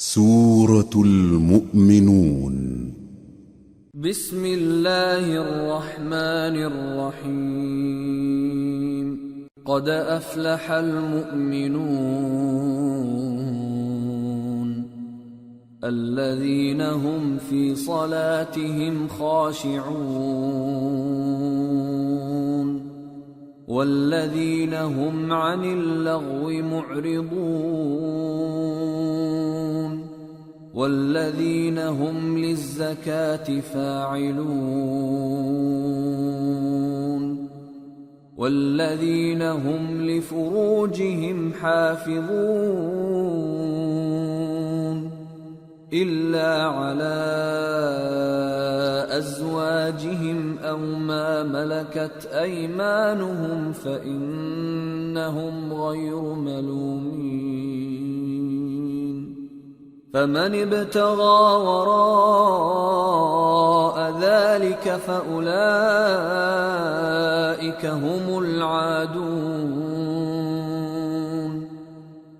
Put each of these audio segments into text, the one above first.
سورة المؤمنون بسم الله الرحمن الرحيم قد أفلح المؤمنون الذين هم في صلاتهم خاشعون والذين هم عن اللغو معرضون والذين هم للزكاة فاعلون والذين هم لفروجهم حافظون إلا على أزواجهم أو ما ملكت أيمانهم فإنهم غير ملومين فمن ابتغى وراء ذلك فأولئك هم العادون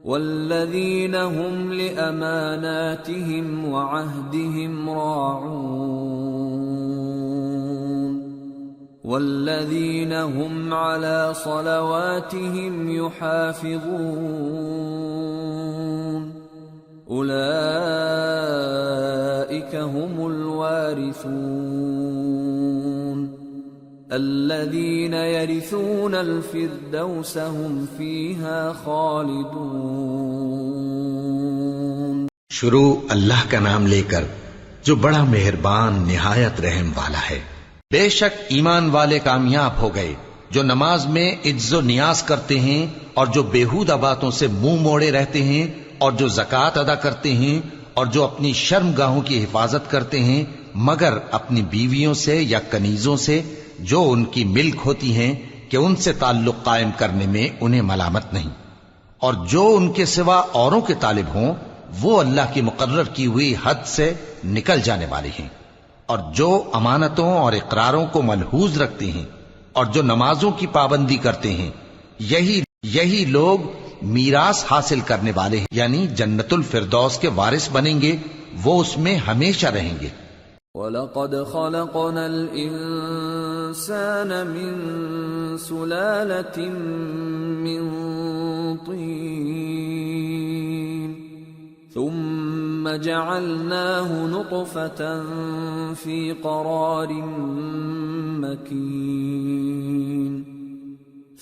والذين هم لأماناتهم وعهدهم راعون والذين هم على صلواتهم يحافظون أولئك هم الوارثون الذين يرثون الفردوس هم فيها خالدون۔ شروع اللہ کا نام لے کر جو بڑا مہربان نہایت رحم والا ہے۔ بے شک ایمان والے کامیاب ہو گئے جو نماز میں عجز و نیاز کرتے ہیں اور جو بیہودہ باتوں سے منہ موڑے رہتے ہیں اور جو زکوٰۃ ادا کرتے ہیں اور جو اپنی شرمگاہوں کی حفاظت کرتے ہیں مگر اپنی بیویوں سے یا کنیزوں سے جو ان کی ملک ہوتی ہیں کہ ان سے تعلق قائم کرنے میں انہیں ملامت نہیں، اور جو ان کے سوا اوروں کے طالب ہوں وہ اللہ کی مقرر کی ہوئی حد سے نکل جانے والے ہیں، اور جو امانتوں اور اقراروں کو ملحوظ رکھتے ہیں اور جو نمازوں کی پابندی کرتے ہیں یہی لوگ میراث حاصل کرنے والے ہیں، یعنی جنت الفردوس کے وارث بنیں گے، وہ اس میں ہمیشہ رہیں گے۔ وَلَقَدْ خَلَقْنَا الْإِنسَانَ مِنْ سُلَالَةٍ مِّنْ طِينٍ ثُمَّ جَعَلْنَاهُ نُطْفَةً فِي قَرَارٍ مَّكِينٍ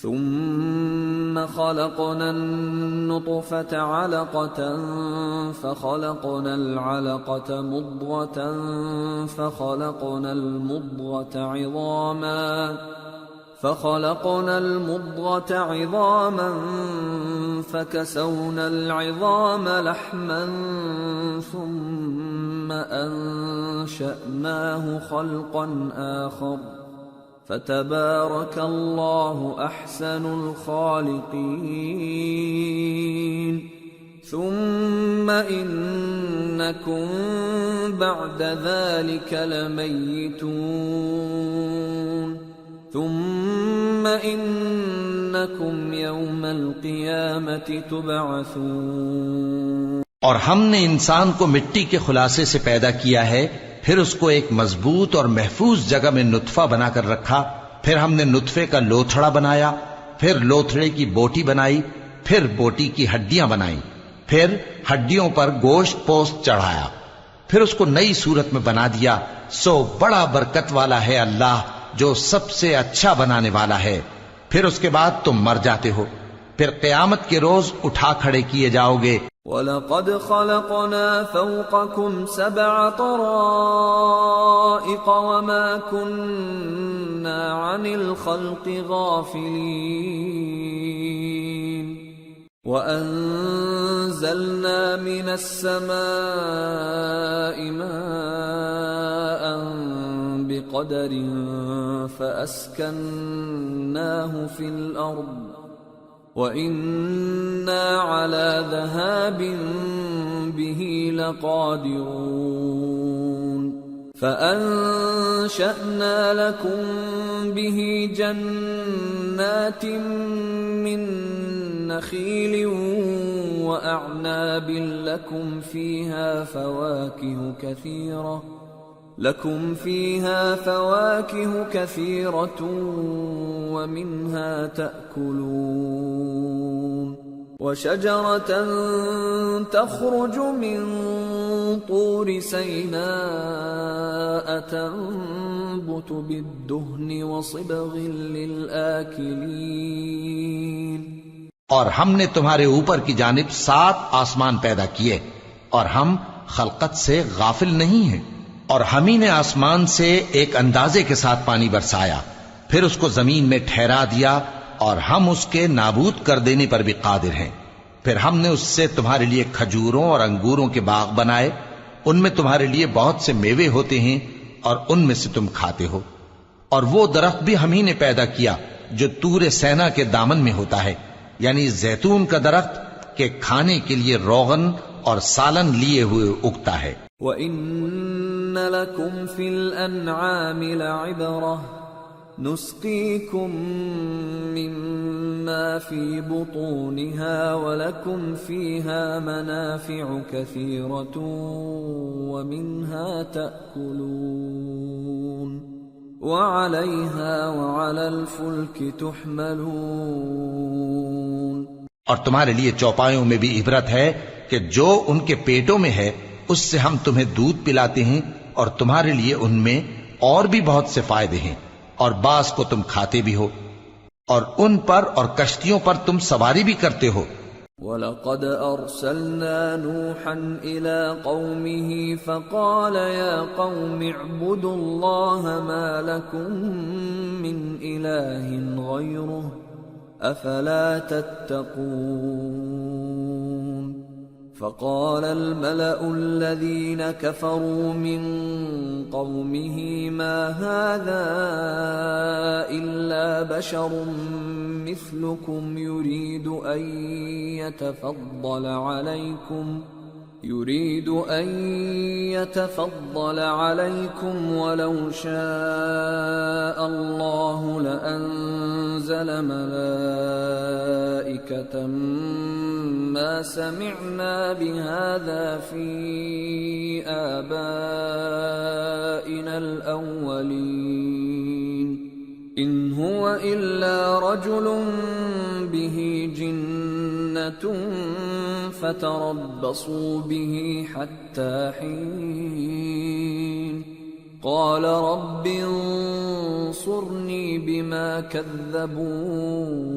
ثم خلقنا النطفة علقة فخلقنا العلقة مضغة فخلقنا المضغة عظاما فكسونا العظام لحما ثم أنشأناه خلقا آخر فتبارك الله أحسن الخالقين ثم إنكم بعد ذلك لميتون ثم إنكم يوم القيامة تبعثون۔ اور ہم نے انسان کو مٹی کے خلاصے سے پیدا کیا ہے، پھر اس کو ایک مضبوط اور محفوظ جگہ میں نطفہ بنا کر رکھا، پھر ہم نے نطفے کا لوتھڑا بنایا، پھر لوتھڑے کی بوٹی بنائی، پھر بوٹی کی ہڈیاں بنائیں، پھر ہڈیوں پر گوشت پوست چڑھایا، پھر اس کو نئی صورت میں بنا دیا۔ سو بڑا برکت والا ہے اللہ جو سب سے اچھا بنانے والا ہے۔ پھر اس کے بعد تم مر جاتے ہو، پھر قیامت کے روز اٹھا کھڑے کیے جاؤ گے۔ وَلَقَدْ خَلَقْنَا فَوْقَكُمْ سَبْعَ طَرَائِقَ وَمَا كُنَّا عَنِ الْخَلْقِ غَافِلِينَ وَأَنزَلْنَا مِنَ السَّمَاءِ مَاءً بِقَدَرٍ فَأَسْكَنَّاهُ فِي الْأَرْضِ وَإِنَّا عَلَى ذَهَابٍ بِهِ لَقَادِرُونَ فَأَنشَأْنَا لَكُم بِهِ جَنَّاتٍ مِّن نخيل وأعناب لكم فيها فواكه كثيرة ومنها تأكلون وشجرة تخرج من طور سيناء تنبت بالدهن وصبغ للآكلين اور ہم نے تمہارے اوپر کی جانب 7 آسمان پیدا کیے اور ہم خلقت سے غافل نہیں ہیں، اور ہم ہی نے آسمان سے ایک اندازے کے ساتھ پانی برسایا، پھر اس کو زمین میں ٹھہرا دیا، اور ہم اس کے نابود کر دینے پر بھی قادر ہیں۔ پھر ہم نے اس سے تمہارے لیے کھجوروں اور انگوروں کے باغ بنائے، ان میں تمہارے لیے بہت سے میوے ہوتے ہیں اور ان میں سے تم کھاتے ہو۔ اور وہ درخت بھی ہم ہی نے پیدا کیا جو طور سینا کے دامن میں ہوتا ہے، یعنی زیتون کا درخت کہ کھانے کے لیے روغن اور سالن لیے ہوئے اگتا ہے۔ وَإِنَّ لَكُمْ فِي الْأَنْعَامِ لَعِبْرَةً نُسْقِيكُم مِّمَّا فِي بُطُونِهَا وَلَكُمْ فِيهَا مَنَافِعُ كَثِيرَةٌ وَمِنْهَا تَأْكُلُونَ وَعَلَيْهَا وَعَلَى الْفُلْكِ تُحْمَلُونَ اور تمہارے لیے چوپایوں میں بھی عبرت ہے کہ جو ان کے پیٹوں میں ہے اس سے ہم تمہیں دودھ پلاتے ہیں، اور تمہارے لیے ان میں اور بھی بہت سے فائدے ہیں، اور بعض کو تم کھاتے بھی ہو، اور ان پر اور کشتیوں پر تم سواری بھی کرتے ہو۔ وَلَقَدْ أَرْسَلْنَا نُوحًا إِلَىٰ قَوْمِهِ فَقَالَ يَا قَوْمِ اعْبُدُوا اللَّهَ مَا لَكُم مِّنْ إِلَٰهٍ غَيْرُهُ أَفَلَا تَتَّقُونَ فَقَالَ الْمَلَأُ الَّذِينَ كَفَرُوا مِن قَوْمِهِ مَا هَٰذَا إِلَّا بَشَرٌ مِّثْلُكُمْ يُرِيدُ أَن يَتَفَضَّلَ عَلَيْكُمْ وَلَوْ شَاءَ اللَّهُ لَأَنزَلَ مَلَائِكَةً مَّا سَمِعْنَا بِهَٰذَا فِي آبَائِنَا الْأَوَّلِينَ إِنْ هُوَ إِلَّا رَجُلٌ بِهِ جِنَّةٌ فَتَرَبَّصُوا بِهِ حَتَّىٰ حِينٍ قَالَ رَبِّ انصُرْنِي بِمَا كَذَّبُونِ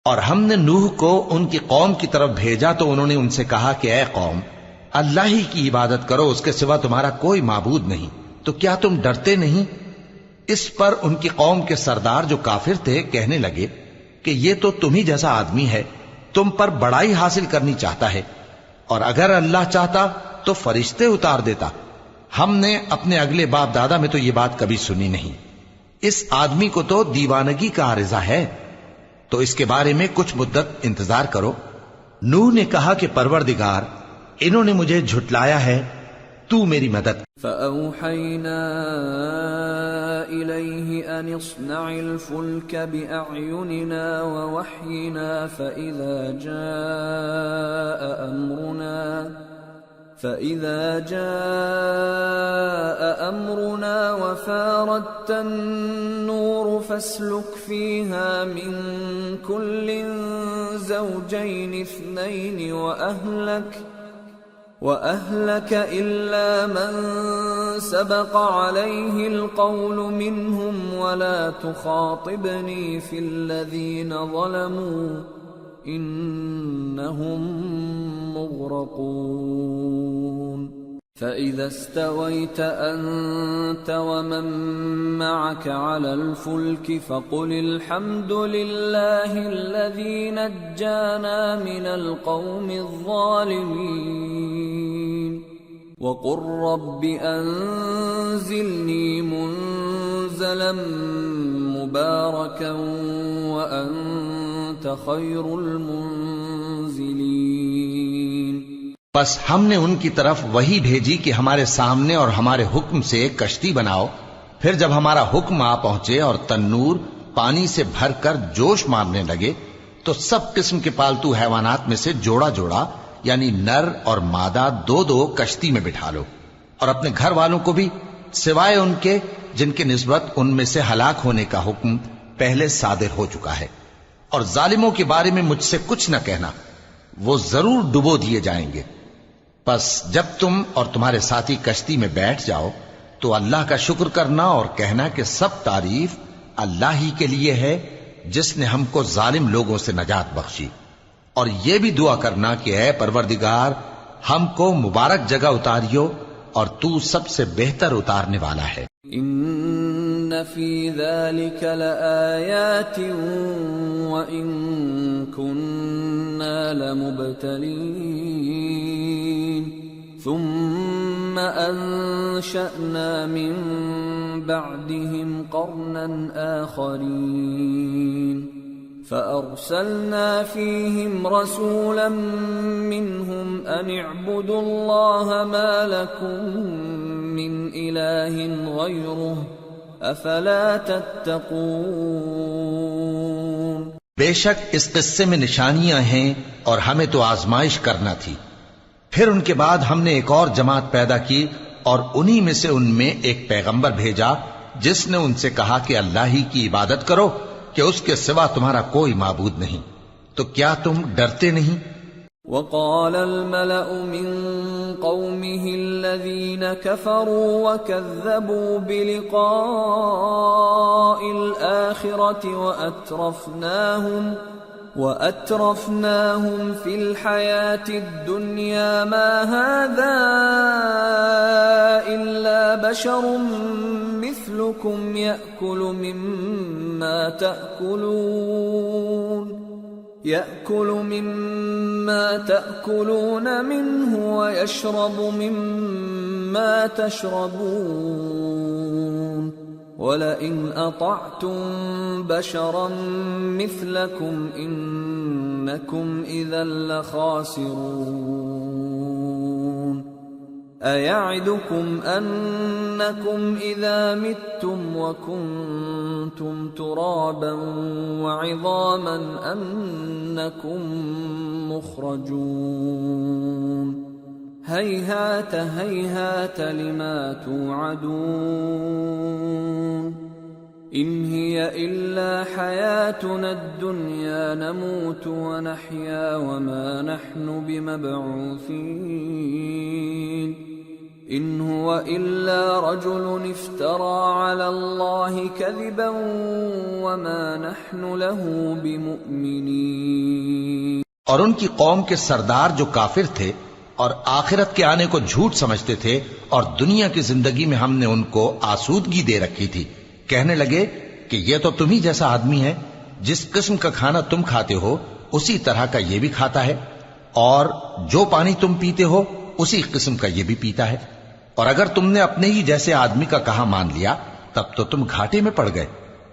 اور ہم نے نوح کو ان کی قوم کی طرف بھیجا تو انہوں نے ان سے کہا کہ اے قوم، اللہ ہی کی عبادت کرو، اس کے سوا تمہارا کوئی معبود نہیں، تو کیا تم ڈرتے نہیں؟ اس پر ان کی قوم کے سردار جو کافر تھے کہنے لگے کہ یہ تو تم ہی جیسا آدمی ہے، تم پر بڑائی حاصل کرنی چاہتا ہے، اور اگر اللہ چاہتا تو فرشتے اتار دیتا۔ ہم نے اپنے اگلے باپ دادا میں تو یہ بات کبھی سنی نہیں، اس آدمی کو تو دیوانگی کا عارضہ ہے، تو اس کے بارے میں کچھ مدت انتظار کرو۔ نوح نے کہا کہ پروردگار، انہوں نے مجھے جھٹلایا ہے، تو میری مدد۔ فَأَوْحَيْنَا إِلَيْهِ أَنِ اصْنَعِ الْفُلْكَ بِأَعْيُنِنَا وَوَحْيِنَا فَإِذَا جَاءَ أَمْرُنَا وَفَارَتِ النُّورُ فَاسْلُكْ فِيهَا مِن كُلٍّ زَوْجَيْنِ اثْنَيْنِ وَأَهْلَكَ إِلَّا مَن سَبَقَ عَلَيْهِ الْقَوْلُ مِنْهُمْ وَلَا تُخَاطِبْنِي فِي الَّذِينَ ظَلَمُوا إِنَّهُمْ مُغْرَقُونَ فَإِذَا اسْتَوَيْتَ أَنْتَ وَمَن مَّعَكَ عَلَى الْفُلْكِ فَقُلِ الْحَمْدُ لِلَّهِ الَّذِي نَجَّانَا مِنَ الْقَوْمِ الظَّالِمِينَ وَقُل رَّبِّ أَنزِلْنِي مُنزَلًا مُبَارَكًا وَأَنتَ خَيْرُ الْمُنزِلِينَ بس ہم نے ان کی طرف وہی بھیجی کہ ہمارے سامنے اور ہمارے حکم سے ایک کشتی بناؤ، پھر جب ہمارا حکم آ پہنچے اور تنور پانی سے بھر کر جوش مارنے لگے تو سب قسم کے پالتو حیوانات میں سے جوڑا جوڑا یعنی نر اور مادہ دو دو کشتی میں بٹھا لو، اور اپنے گھر والوں کو بھی سوائے ان کے جن کی نسبت ان میں سے ہلاک ہونے کا حکم پہلے صادر ہو چکا ہے، اور ظالموں کے بارے میں مجھ سے کچھ نہ کہنا، وہ ضرور ڈبو دیے جائیں گے۔ پس جب تم اور تمہارے ساتھی کشتی میں بیٹھ جاؤ تو اللہ کا شکر کرنا اور کہنا کہ سب تعریف اللہ ہی کے لیے ہے جس نے ہم کو ظالم لوگوں سے نجات بخشی، اور یہ بھی دعا کرنا کہ اے پروردگار ہم کو مبارک جگہ اتاریو اور تو سب سے بہتر اتارنے والا ہے۔ ان فی ذلک لآیات وان کننا لمبتلین ثم انشأنا من بعدهم قرنا آخرین فأرسلنا فيهم رسولا منهم أن اعبدوا الله ما لكم من إله غيره أفلا تتقون۔ بے شک اس قصے میں نشانیاں ہیں اور ہمیں تو آزمائش کرنا تھی، پھر ان کے بعد ہم نے ایک اور جماعت پیدا کی اور انہی میں سے ان میں ایک پیغمبر بھیجا جس نے ان سے کہا کہ اللہ ہی کی عبادت کرو کہ اس کے سوا تمہارا کوئی معبود نہیں، تو کیا تم ڈرتے نہیں؟ وقال الملأ من قومه الذين كفروا وكذبوا بلقاء الآخرة وأترفناهم في الحياة الدنيا ما هذا إلا بشر مثلكم يأكل مما تأكلون منه ويشرب مما تشربون ولئن أطعتم بشرا مثلكم إنكم إذا لخاسرون أيعدكم أنكم إذا متم وكنتم ترابا وعظاما أنكم مخرجون هيهات هيهات لما توعدون إن هي إلا حياتنا الدنيا نموت ونحيا وما نحن بمبعوثين إن هو إلا رجل افترى على الله كذبا وما نحن له بمؤمنين۔ اور ان کی قوم کے سردار جو کافر تھے اور آخرت کے آنے کو جھوٹ سمجھتے تھے اور دنیا کی زندگی میں ہم نے ان کو آسودگی دے رکھی تھی، کہنے لگے کہ یہ تو تم ہی جیسا آدمی ہے، جس قسم کا کھانا تم کھاتے ہو اسی طرح کا یہ بھی کھاتا ہے، اور جو پانی تم پیتے ہو اسی قسم کا یہ بھی پیتا ہے، اور اگر تم نے اپنے ہی جیسے آدمی کا کہا مان لیا تب تو تم گھاٹے میں پڑ گئے۔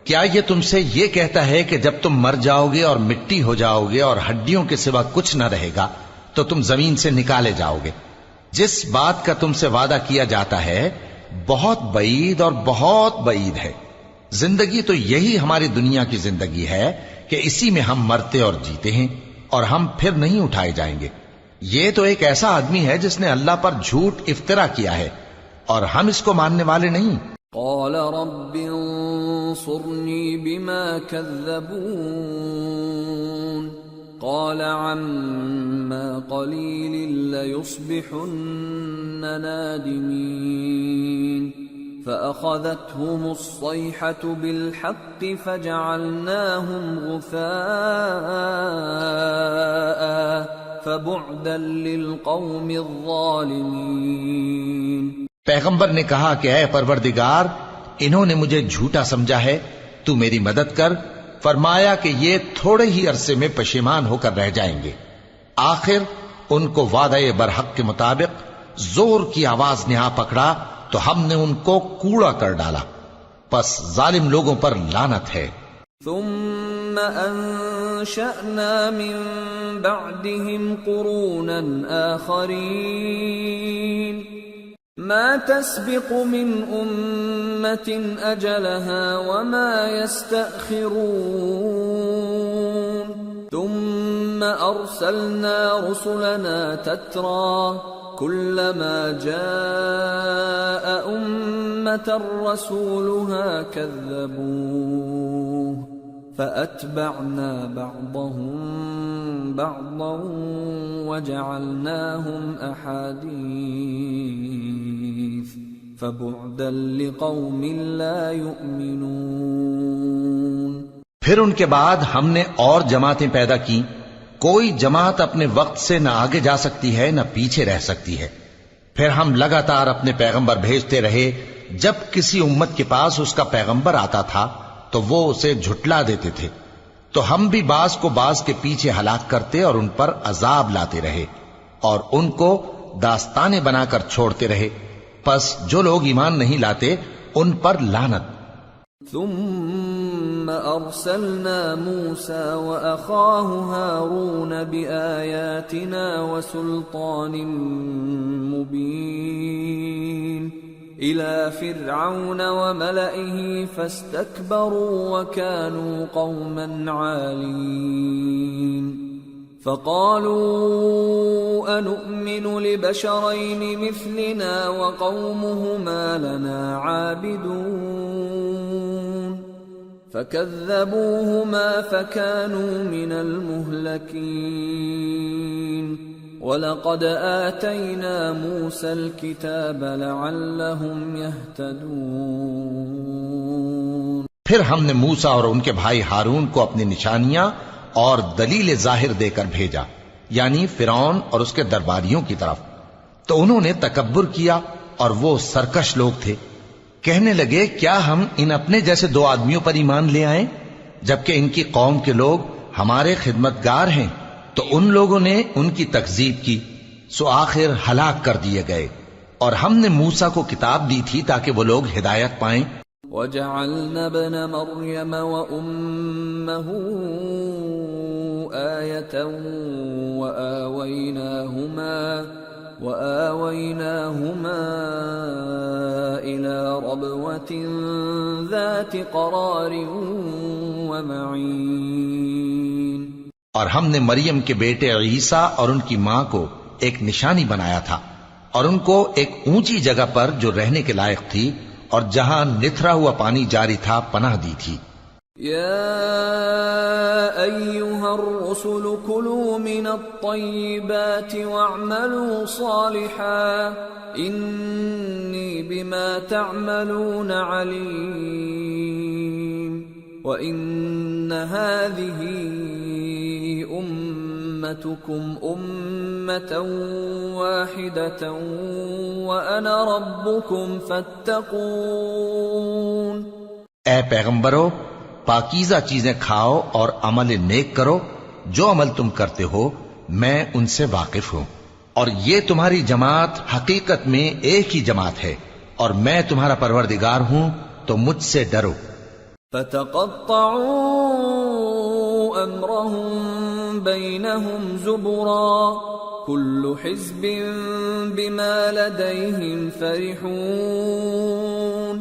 کیا یہ تم سے یہ کہتا ہے کہ جب تم مر جاؤ گے اور مٹی ہو جاؤ گے اور ہڈیوں کے سوا کچھ نہ رہے گا تو تم زمین سے نکالے جاؤ گے؟ جس بات کا تم سے وعدہ کیا جاتا ہے بہت بعید اور بہت بعید ہے۔ زندگی تو یہی ہماری دنیا کی زندگی ہے کہ اسی میں ہم مرتے اور جیتے ہیں، اور ہم پھر نہیں اٹھائے جائیں گے۔ یہ تو ایک ایسا آدمی ہے جس نے اللہ پر جھوٹ افطرا کیا ہے، اور ہم اس کو ماننے والے نہیں۔ قال رب انصرني بما كذبون قال عما قليل ليصبحن نادمين فأخذتهم الصيحة بالحق فجعلناهم غثاء فبعدا للقوم الظالمين۔ پیغمبر نے کہا کہ اے پروردگار انہوں نے مجھے جھوٹا سمجھا ہے، تو میری مدد کر۔ فرمایا کہ یہ تھوڑے ہی عرصے میں پشیمان ہو کر رہ جائیں گے۔ آخر ان کو وعدہ برحق کے مطابق زور کی آواز نے آ پکڑا تو ہم نے ان کو کوڑا کر ڈالا، پس ظالم لوگوں پر لعنت ہے۔ ثم انشأنا من بعدهم قرونا آخرين ما تسبق من أمة أجلها وما يستأخرون ثم أرسلنا رسلنا تترى كلما جاء أمة رسولها كذبوه فأتبعنا بعضهم بعضا وجعلناهم أحاديث فبعدا لقوم لا يؤمنون۔ پھر ان کے بعد ہم نے اور جماعتیں پیدا کی، کوئی جماعت اپنے وقت سے نہ آگے جا سکتی ہے نہ پیچھے رہ سکتی ہے۔ پھر ہم لگاتار اپنے پیغمبر بھیجتے رہے، جب کسی امت کے پاس اس کا پیغمبر آتا تھا تو وہ اسے جھٹلا دیتے تھے، تو ہم بھی بعض کو بعض کے پیچھے ہلاک کرتے اور ان پر عذاب لاتے رہے اور ان کو داستانیں بنا کر چھوڑتے رہے، پس جو لوگ ایمان نہیں لاتے ان پر لعنت۔ ثم أرسلنا موسى وأخاه هارون بآياتنا وسلطان مبين إلى فرعون وملئه فاستكبروا وكانوا قوما عالين فقالوا أنؤمن لبشرين مثلنا وقومهما لنا عابدون فكذبوهما فكانوا من المهلكين وَلَقَدْ آتَيْنَا مُوسَى الْكِتَابَ لَعَلَّهُمْ يَهْتَدُونَ۔ پھر ہم نے موسیٰ اور ان کے بھائی ہارون کو اپنی نشانیاں اور دلیل ظاہر دے کر بھیجا، یعنی فرعون اور اس کے درباریوں کی طرف، تو انہوں نے تکبر کیا اور وہ سرکش لوگ تھے۔ کہنے لگے کیا ہم ان اپنے جیسے دو آدمیوں پر ایمان لے آئیں جبکہ ان کی قوم کے لوگ ہمارے خدمتگار ہیں؟ تو ان لوگوں نے ان کی تکذیب کی، سو آخر ہلاک کر دیے گئے۔ اور ہم نے موسیٰ کو کتاب دی تھی تاکہ وہ لوگ ہدایت پائیں۔ وَجَعَلْنَا ابْنَ مَرْيَمَ وَأُمَّهُ آيَةً وَآوَيْنَاهُمَا إِلَى رَبْوَةٍ ذَاتِ قَرَارٍ وَمَعِينٍ۔ اور ہم نے مریم کے بیٹے عیسیٰ اور ان کی ماں کو ایک نشانی بنایا تھا اور ان کو ایک اونچی جگہ پر جو رہنے کے لائق تھی اور جہاں نتھرا ہوا پانی جاری تھا پناہ دی تھی۔ یا ایھا الرسل کلوا من الطیبات واعملوا صالحا انی بما تعملون علیم وَإِنَّ هَذِهِ أُمَّتُكُمْ أُمَّةً وَاحِدَةً وَأَنَا رَبُّكُمْ فَاتَّقُونِ۔ اے پیغمبرو، پاکیزہ چیزیں کھاؤ اور عمل نیک کرو، جو عمل تم کرتے ہو میں ان سے واقف ہوں، اور یہ تمہاری جماعت حقیقت میں ایک ہی جماعت ہے اور میں تمہارا پروردگار ہوں، تو مجھ سے ڈرو۔ فَتَقَطَّعُوا أَمْرَهُمْ بَيْنَهُمْ زُبُرًا كُلُّ حِزْبٍ بِمَا لَدَيْهِمْ فَرِحُونَ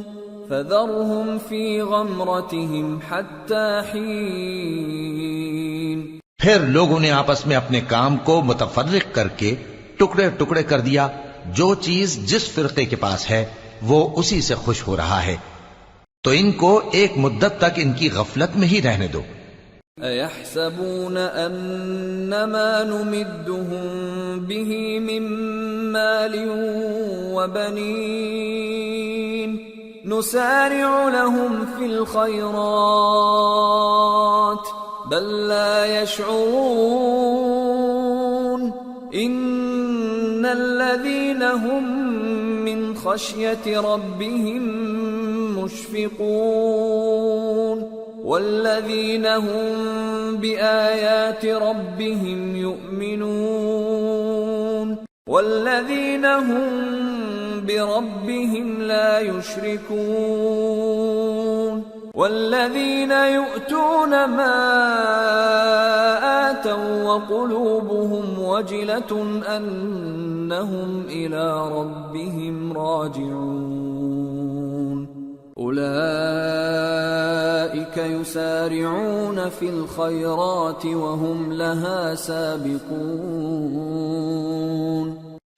فَذَرْهُمْ فِي غَمْرَتِهِمْ حَتَّى حِينٍ۔ پھر لوگوں نے آپس میں اپنے کام کو متفرق کر کے ٹکڑے ٹکڑے کر دیا، جو چیز جس فرقے کے پاس ہے وہ اسی سے خوش ہو رہا ہے، تو ان کو ایک مدت تک ان کی غفلت میں ہی رہنے دو۔ اَيَحْسَبُونَ أَنَّمَا نُمِدُّهُم بِهِ مِن مَّالٍ وَبَنِينَ نُسَارِعُ لَهُمْ فِي الْخَيْرَاتِ بَل لَّا يَشْعُرُونَ إِنَّ الَّذِينَ هُم مِّن خَشْيَةِ رَبِّهِم مشفقون والذین هم بآیات ربهم یؤمنون والذین هم بربهم لا یشرکون والذین یؤتون ما آتوا وقلوبهم وجلة أنهم إلى ربهم راجعون۔ أولئك أولئك يسارعون في الخيرات وهم لها سابقون۔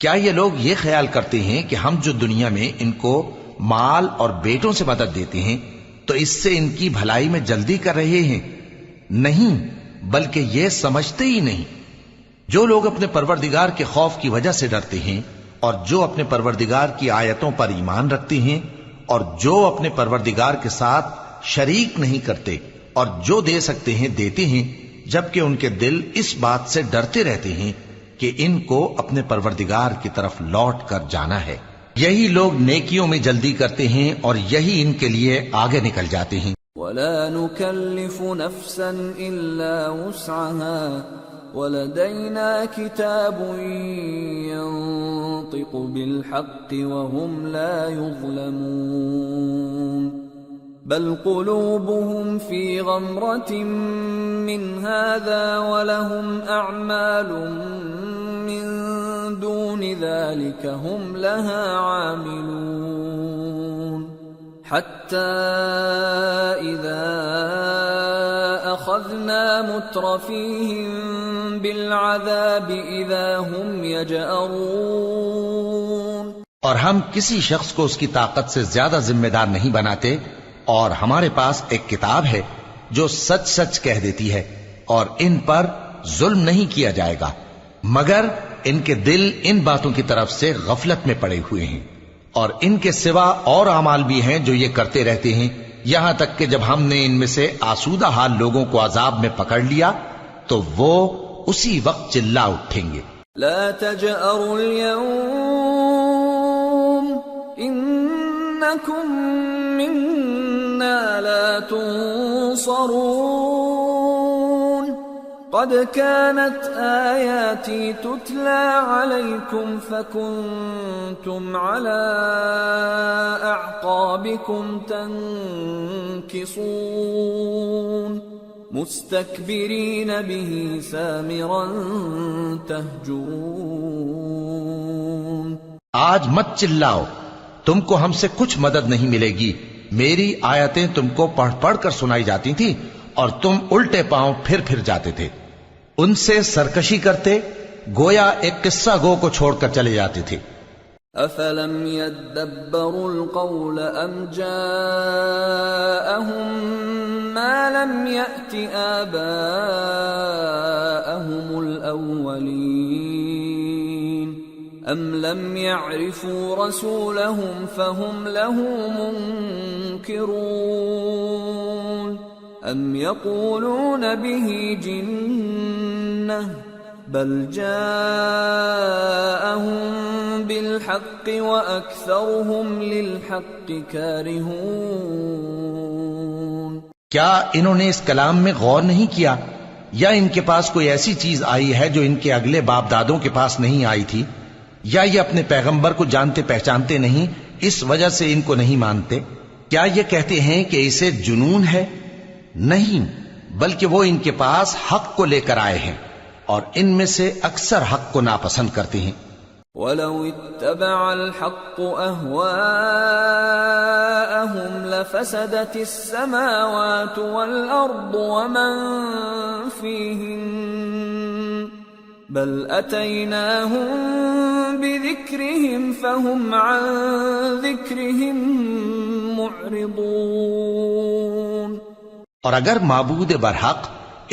کیا یہ لوگ یہ خیال کرتے ہیں کہ ہم جو دنیا میں ان کو مال اور بیٹوں سے مدد دیتے ہیں تو اس سے ان کی بھلائی میں جلدی کر رہے ہیں؟ نہیں، بلکہ یہ سمجھتے ہی نہیں۔ جو لوگ اپنے پروردگار کے خوف کی وجہ سے ڈرتے ہیں اور جو اپنے پروردگار کی آیتوں پر ایمان رکھتے ہیں اور جو اپنے پروردگار کے ساتھ شریک نہیں کرتے اور جو دے سکتے ہیں دیتے ہیں، جبکہ ان کے دل اس بات سے ڈرتے رہتے ہیں کہ ان کو اپنے پروردگار کی طرف لوٹ کر جانا ہے، یہی لوگ نیکیوں میں جلدی کرتے ہیں اور یہی ان کے لیے آگے نکل جاتے ہیں۔ ولا نكلف نفسا إلا وسعها ولدينا كتاب ينطق بالحق وهم لا يظلمون بل قلوبهم في غمرة من هذا ولهم أعمال من دون ذلك هم لها عاملون حتى إذا أخذنا مترفيهم بالعذاب إذا هم يجأرون۔ اور ہم کسی شخص کو اس کی طاقت سے زیادہ ذمہ دار نہیں بناتے، اور ہمارے پاس ایک کتاب ہے جو سچ سچ کہہ دیتی ہے، اور ان پر ظلم نہیں کیا جائے گا، مگر ان کے دل ان باتوں کی طرف سے غفلت میں پڑے ہوئے ہیں، اور ان کے سوا اور اعمال بھی ہیں جو یہ کرتے رہتے ہیں، یہاں تک کہ جب ہم نے ان میں سے آسودہ حال لوگوں کو عذاب میں پکڑ لیا تو وہ اسی وقت چلا اٹھیں گے۔ لا تجأروا اليوم إنكم منا لا تنصرون قد كانت آياتي تتلى عليكم فكنتم على أعقابكم تنكصون مستكبرين به سامرا تهجرون۔ آج مت چلاؤ، تم کو ہم سے کچھ مدد نہیں ملے گی، میری آیتیں تم کو پڑھ پڑھ کر سنائی جاتی تھی اور تم الٹے پاؤں پھر پھر جاتے تھے، ان سے سرکشی کرتے، گویا ایک قصہ گو کو چھوڑ کر چلے جاتے تھے۔ أفلم يدبروا القول أم جاءهم ما لم يأت آباءهم الأولين أم لم يعرفوا رسولهم فهم له منكرون أم يقولون به جنة بل جاءهم بالحق وأكثرهم للحق كارهون۔ کیا انہوں نے اس کلام میں غور نہیں کیا، یا ان کے پاس کوئی ایسی چیز آئی ہے جو ان کے اگلے باپ دادوں کے پاس نہیں آئی تھی، یا یہ اپنے پیغمبر کو جانتے پہچانتے نہیں اس وجہ سے ان کو نہیں مانتے؟ کیا یہ کہتے ہیں کہ اسے جنون ہے؟ نہیں، بلکہ وہ ان کے پاس حق کو لے کر آئے ہیں اور ان میں سے اکثر حق کو ناپسند کرتے ہیں۔ وَلَوِ اتَّبَعَ الْحَقُّ أَهْوَاءَهُمْ لَفَسَدَتِ السَّمَاوَاتُ وَالْأَرْضُ وَمَنْ فِيهِنَّ بَلْ أَتَيْنَاهُمْ بِذِكْرِهِمْ فَهُمْ عَنْ ذِكْرِهِمْ مُعْرِضُونَ۔ اور اگر معبود برحق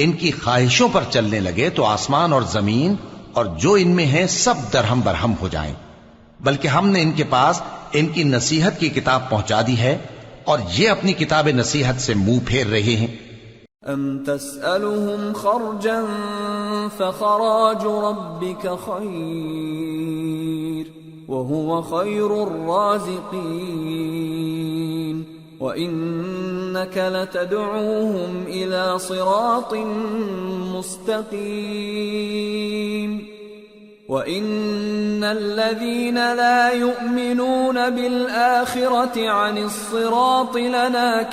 ان کی خواہشوں پر چلنے لگے تو آسمان اور زمین اور جو ان میں ہیں سب درہم برہم ہو جائیں، بلکہ ہم نے ان کے پاس ان کی نصیحت کی کتاب پہنچا دی ہے اور یہ اپنی کتاب نصیحت سے منہ پھیر رہے ہیں۔ ام تسألهم خرجا فخراج ربك خير وهو خير الرازقين وإنك لتدعوهم إلى صراط مستقيم وإن الذين لا يؤمنون بالآخرة عن الصراط لناكبون۔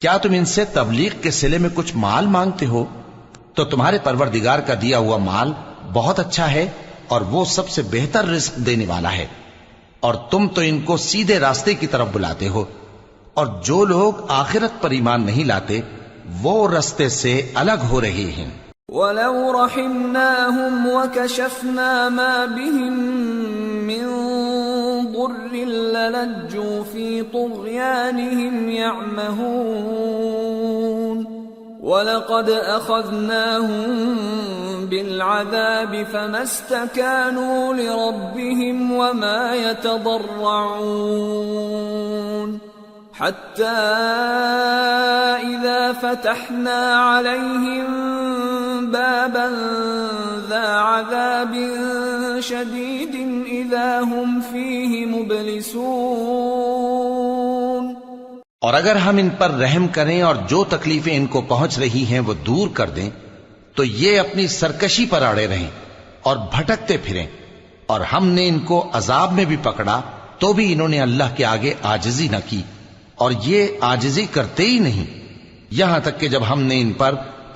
کیا تم ان سے تبلیغ کے صلے میں کچھ مال مانگتے ہو؟ تو تمہارے پروردگار کا دیا ہوا مال بہت اچھا ہے اور وہ سب سے بہتر رزق دینے والا ہے، اور تم تو ان کو سیدھے راستے کی طرف بلاتے ہو، اور جو لوگ آخرت پر ایمان نہیں لاتے وہ رستے سے الگ ہو رہے ہیں۔ وَلَوْ رَحِمْنَاهُمْ وَكَشَفْنَا مَا بِهِمْ مِنْ ضُرٍّ لَلَجُّوا فِي طُغْيَانِهِمْ يَعْمَهُونَ وَلَقَدْ أَخَذْنَاهُمْ بِالْعَذَابِ فَمَا اسْتَكَانُوا لِرَبِّهِمْ وَمَا يَتَضَرَّعُونَ حتى إذا فتحنا عليهم بابا ذا عذاب شديد إذا هم فيه مبلسون۔ اور اگر ہم ان پر رحم کریں اور جو تکلیفیں ان کو پہنچ رہی ہیں وہ دور کر دیں تو یہ اپنی سرکشی پر اڑے رہیں اور بھٹکتے پھریں، اور ہم نے ان کو عذاب میں بھی پکڑا تو بھی انہوں نے اللہ کے آگے عاجزی نہ کی، اور یہ عاجزی کرتے ہی نہیں، یہاں تک کہ جب ہم نے ان پر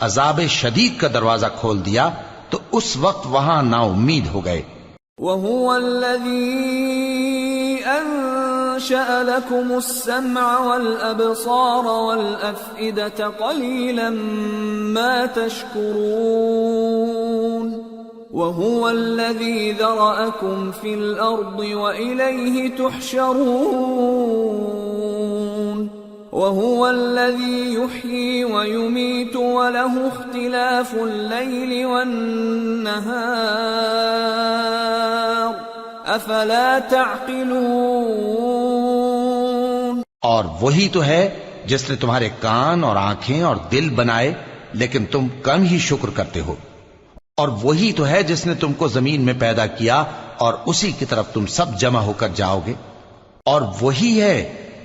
عذاب شدید کا دروازہ کھول دیا تو اس وقت وہاں نا امید ہو گئے۔ وَهُوَ الَّذِي أَنشَأَ لَكُمُ السَّمْعَ وَالْأَبْصَارَ وَالْأَفْئِدَةَ قَلِيلًا مَا تَشْكُرُونَ وَهُوَ الَّذِي ذَرَأَكُمْ فِي الْأَرْضِ وَإِلَيْهِ تُحْشَرُونَ وَهُوَ الَّذِي يُحْيِي وَيُمِيتُ وَلَهُ اخْتِلَافُ اللَّيْلِ وَالنَّهَارِ أَفَلَا تَعْقِلُونَ۔ اور وہی تو ہے جس نے تمہارے کان اور آنکھیں اور دل بنائے لیکن تم کم ہی شکر کرتے ہو، اور وہی تو ہے جس نے تم کو زمین میں پیدا کیا اور اسی کی طرف تم سب جمع ہو کر جاؤ گے، اور وہی ہے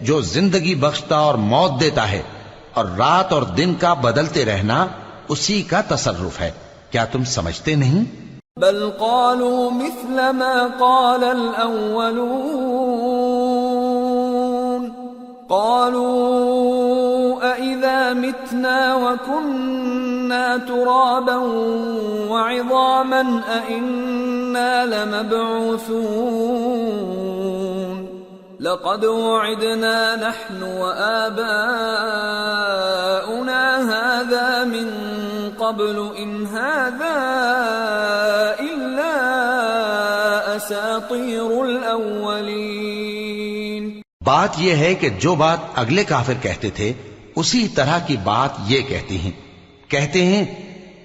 جو زندگی بخشتا اور موت دیتا ہے، اور رات اور دن کا بدلتے رہنا اسی کا تصرف ہے، کیا تم سمجھتے نہیں؟ بل قالوا مثل ما قال الأولون قالوا أإذا متنا وكنا ترابا وعظاما أإنا لمبعوثون لقد وعدنا نحن وآباؤنا هذا من قبل إن هذا إلا أساطير الأولين۔ بات یہ ہے کہ جو بات اگلے کافر کہتے تھے اسی طرح کی بات یہ کہتے ہیں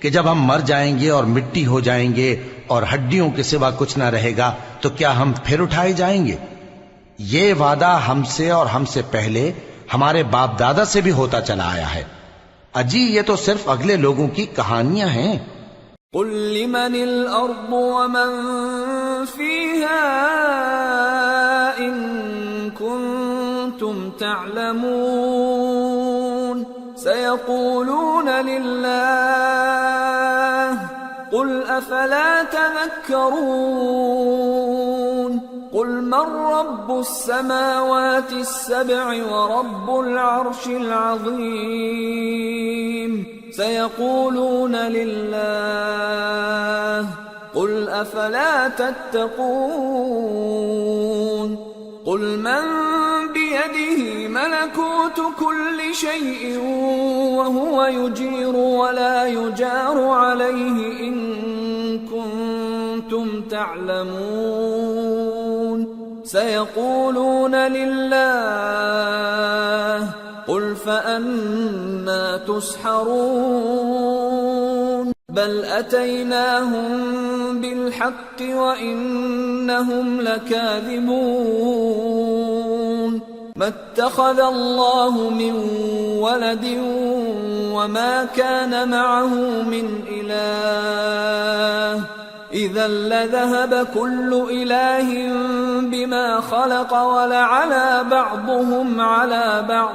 کہ جب ہم مر جائیں گے اور مٹی ہو جائیں گے اور ہڈیوں کے سوا کچھ نہ رہے گا تو کیا ہم پھر اٹھائے جائیں گے؟ یہ وعدہ ہم سے اور ہم سے پہلے ہمارے باپ دادا سے بھی ہوتا چلا آیا ہے، اجی یہ تو صرف اگلے لوگوں کی کہانیاں ہیں۔ قل لمن الأرض ومن فيها إن كنتم تعلمون سيقولون لله قل أفلا تذكرون قل من رب السماوات السبع ورب العرش العظيم سيقولون لله قل أفلا تتقون قل من بيده ملكوت كل شيء وهو يجير ولا يجار عليه إن كنتم تعلمون سيقولون لله قل فأنا تسحرون بل أتيناهم بالحق وإنهم لكاذبون ما اتخذ الله من ولد وما كان معه من إله إذا لذهب كل إله بما خلق ولعلى بعضهم على بعض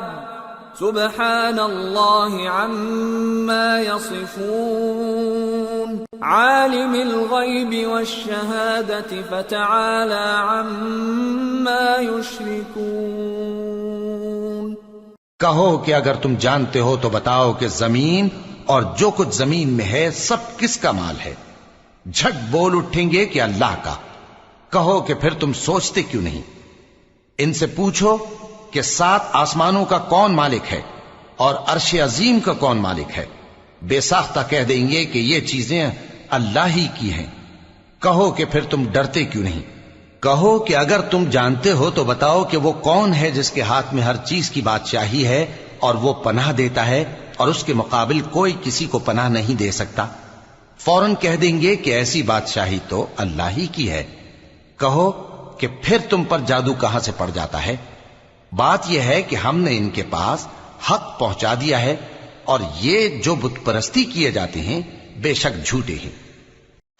سبحان الله عما يصفون عالم الغيب والشهادة فتعالى عما يشركون۔ کہو کہ اگر تم جانتے ہو تو بتاؤ کہ زمین اور جو کچھ زمین میں ہے سب کس کا مال ہے؟ جھٹ بول اٹھیں گے کہ اللہ کا۔ کہو کہ پھر تم سوچتے کیوں نہیں؟ ان سے پوچھو کہ 7 آسمانوں کا کون مالک ہے اور عرش عظیم کا کون مالک ہے؟ بے ساختہ کہہ دیں گے کہ یہ چیزیں اللہ ہی کی ہیں۔ کہو کہ پھر تم ڈرتے کیوں نہیں؟ کہو کہ اگر تم جانتے ہو تو بتاؤ کہ وہ کون ہے جس کے ہاتھ میں ہر چیز کی بادشاہی ہے اور وہ پناہ دیتا ہے اور اس کے مقابل کوئی کسی کو پناہ نہیں دے سکتا۔ فوراً کہہ دیں گے کہ ایسی بادشاہی تو اللہ ہی کی ہے۔ کہو کہ پھر تم پر جادو کہاں سے پڑ جاتا ہے؟ بات یہ ہے کہ ہم نے ان کے پاس حق پہنچا دیا ہے، اور یہ جو بت پرستی کیے جاتے ہیں بے شک جھوٹے ہیں۔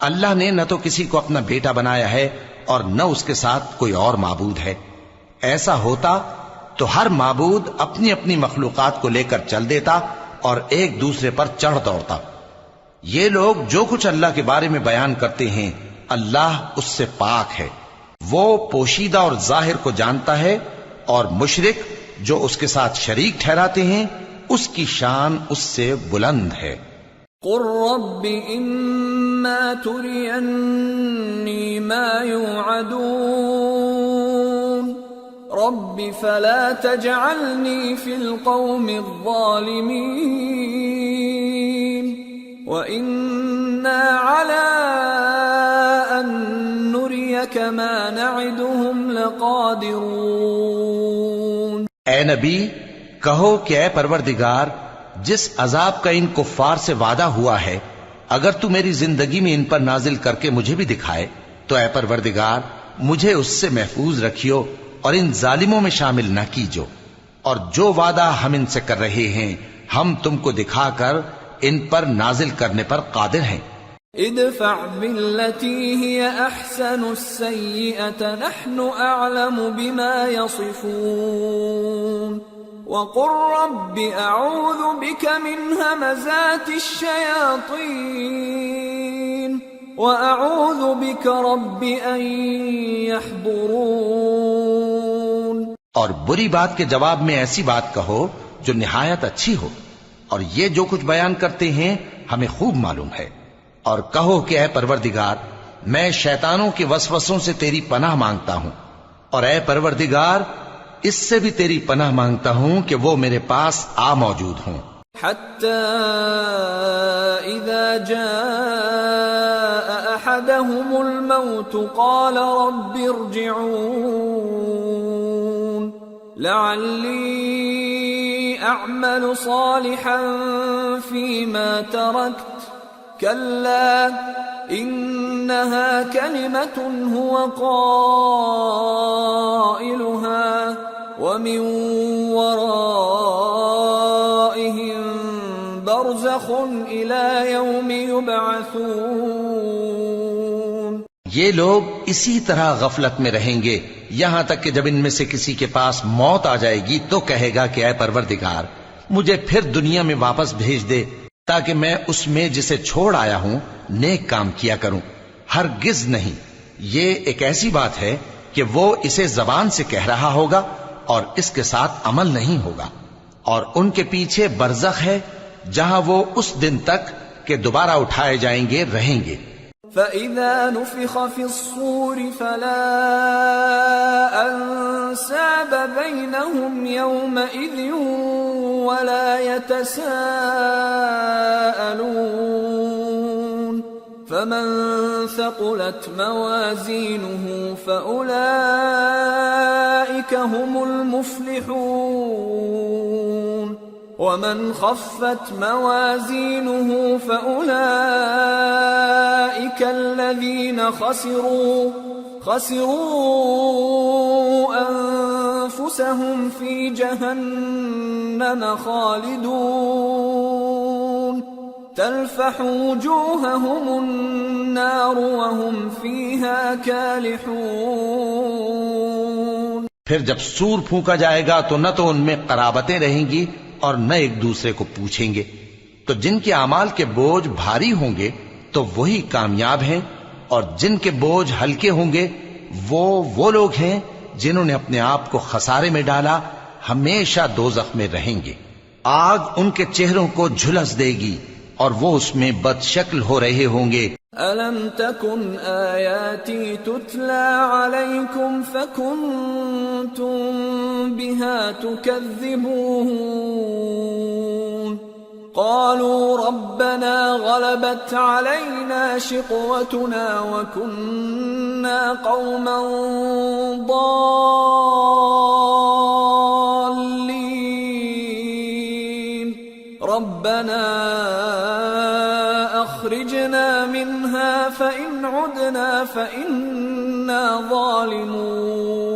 اللہ نے نہ تو کسی کو اپنا بیٹا بنایا ہے اور نہ اس کے ساتھ کوئی اور معبود ہے۔ ایسا ہوتا تو ہر معبود اپنی اپنی مخلوقات کو لے کر چل دیتا اور ایک دوسرے پر چڑھ دوڑتا۔ یہ لوگ جو کچھ اللہ کے بارے میں بیان کرتے ہیں اللہ اس سے پاک ہے، وہ پوشیدہ اور ظاہر کو جانتا ہے، اور مشرک جو اس کے ساتھ شریک ٹھہراتے ہیں اس کی شان اس سے بلند ہے۔ قل رب اما ترینی ما یوعدون رب فلا تجعلنی فی القوم الظالمین وإنا على أن نريك ما نعدهم لقادرون۔ اے نبی کہو کہ اے پروردگار، جس عذاب کا ان کفار سے وعدہ ہوا ہے اگر تو میری زندگی میں ان پر نازل کر کے مجھے بھی دکھائے تو اے پروردگار مجھے اس سے محفوظ رکھیو اور ان ظالموں میں شامل نہ کیجو، اور جو وعدہ ہم ان سے کر رہے ہیں ہم تم کو دکھا کر ان پر نازل کرنے پر قادر ہیں۔ ادفع بالتي هي احسن السيئة نحن اعلم بما يصفون وقل رب اعوذ بك من همزات الشياطين واعوذ بك رب ان يحضرون۔ اور بری بات کے جواب میں ایسی بات کہو جو نہایت اچھی ہو، اور یہ جو کچھ بیان کرتے ہیں ہمیں خوب معلوم ہے۔ اور کہو کہ اے پروردگار میں شیطانوں کے وسوسوں سے تیری پناہ مانگتا ہوں، اور اے پروردگار اس سے بھی تیری پناہ مانگتا ہوں کہ وہ میرے پاس آ موجود ہوں۔ حتى اذا جاء احدهم الموت قال رب ارجعون لعلی اعمل صالحا فيما تركت كلا انها كلمة هو قائلها ومن ورائهم برزخ الى يوم يبعثون۔ یہ لوگ اسی طرح غفلت میں رہیں گے یہاں تک کہ جب ان میں سے کسی کے پاس موت آ جائے گی تو کہے گا کہ اے پروردگار مجھے پھر دنیا میں واپس بھیج دے تاکہ میں اس میں جسے چھوڑ آیا ہوں نیک کام کیا کروں۔ ہرگز نہیں، یہ ایک ایسی بات ہے کہ وہ اسے زبان سے کہہ رہا ہوگا اور اس کے ساتھ عمل نہیں ہوگا، اور ان کے پیچھے برزخ ہے جہاں وہ اس دن تک کہ دوبارہ اٹھائے جائیں گے رہیں گے۔ فَإِذَا نُفِخَ فِي الصُّورِ فَلَا أَنْسَابَ بَيْنَهُمْ يَوْمَئِذٍ وَلَا يَتَسَاءَلُونَ فَمَنْ ثَقُلَتْ مَوَازِينُهُ فَأُولَئِكَ هُمُ الْمُفْلِحُونَ وَمَنْ خَفَّتْ مَوَازِينُهُ فَأُولَئِكَ الَّذِينَ خَسِرُوا أَنفُسَهُمْ فِي جَهَنَّمَ خَالِدُونَ تَلْفَحُ وُجُوهَهُمُ النَّارُ وَهُمْ فِيهَا كَالِحُونَ۔ پھر جب سور پھونکا جائے گا تو نہ تو ان میں قرابتیں رہیں گی اور نہ ایک دوسرے کو پوچھیں گے، تو جن کے اعمال کے بوجھ بھاری ہوں گے تو وہی کامیاب ہیں، اور جن کے بوجھ ہلکے ہوں گے وہ لوگ ہیں جنہوں نے اپنے آپ کو خسارے میں ڈالا، ہمیشہ دوزخ میں رہیں گے۔ آگ ان کے چہروں کو جھلس دے گی اور وہ اس میں بد شکل ہو رہے ہوں گے۔ ألم تكن آياتي تتلى عليكم فكنتم بها تكذبون قالوا ربنا غلبت علينا شقوتنا وكنا قوما ضالين ربنا أخرجنا منها فإن عدنا فإنا ظالمون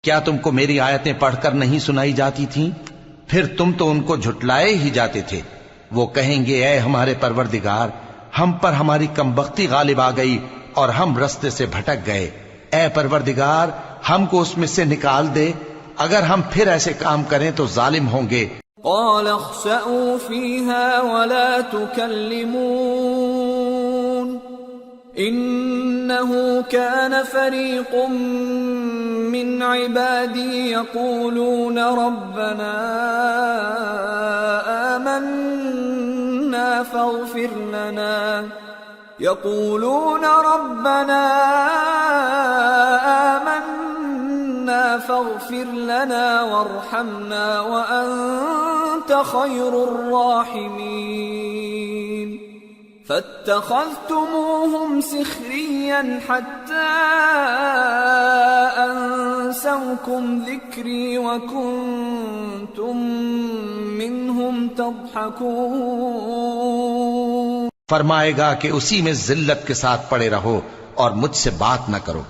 کیا تم کو میری آیتیں پڑھ کر نہیں سنائی جاتی تھیں؟ پھر تم تو ان کو جھٹلائے ہی جاتے تھے۔ وہ کہیں گے اے ہمارے پروردگار، ہم پر ہماری کمبختی غالب آ گئی اور ہم رستے سے بھٹک گئے۔ اے پروردگار، ہم کو اس میں سے نکال دے، اگر ہم پھر ایسے کام کریں تو ظالم ہوں گے۔ قال اخسئوا فيها ولا تكلمون إنه كان فريق من عبادي يقولون ربنا آمنا فاغفر لنا فاغفر لنا وارحمنا وأنت خير الراحمين فاتخذتموهم سخريا حتى أنسوكم ذكري وكنتم منهم تضحكون فرمائے گا کہ اسی میں ذلت کے ساتھ پڑے رہو اور مجھ سے بات نہ کرو۔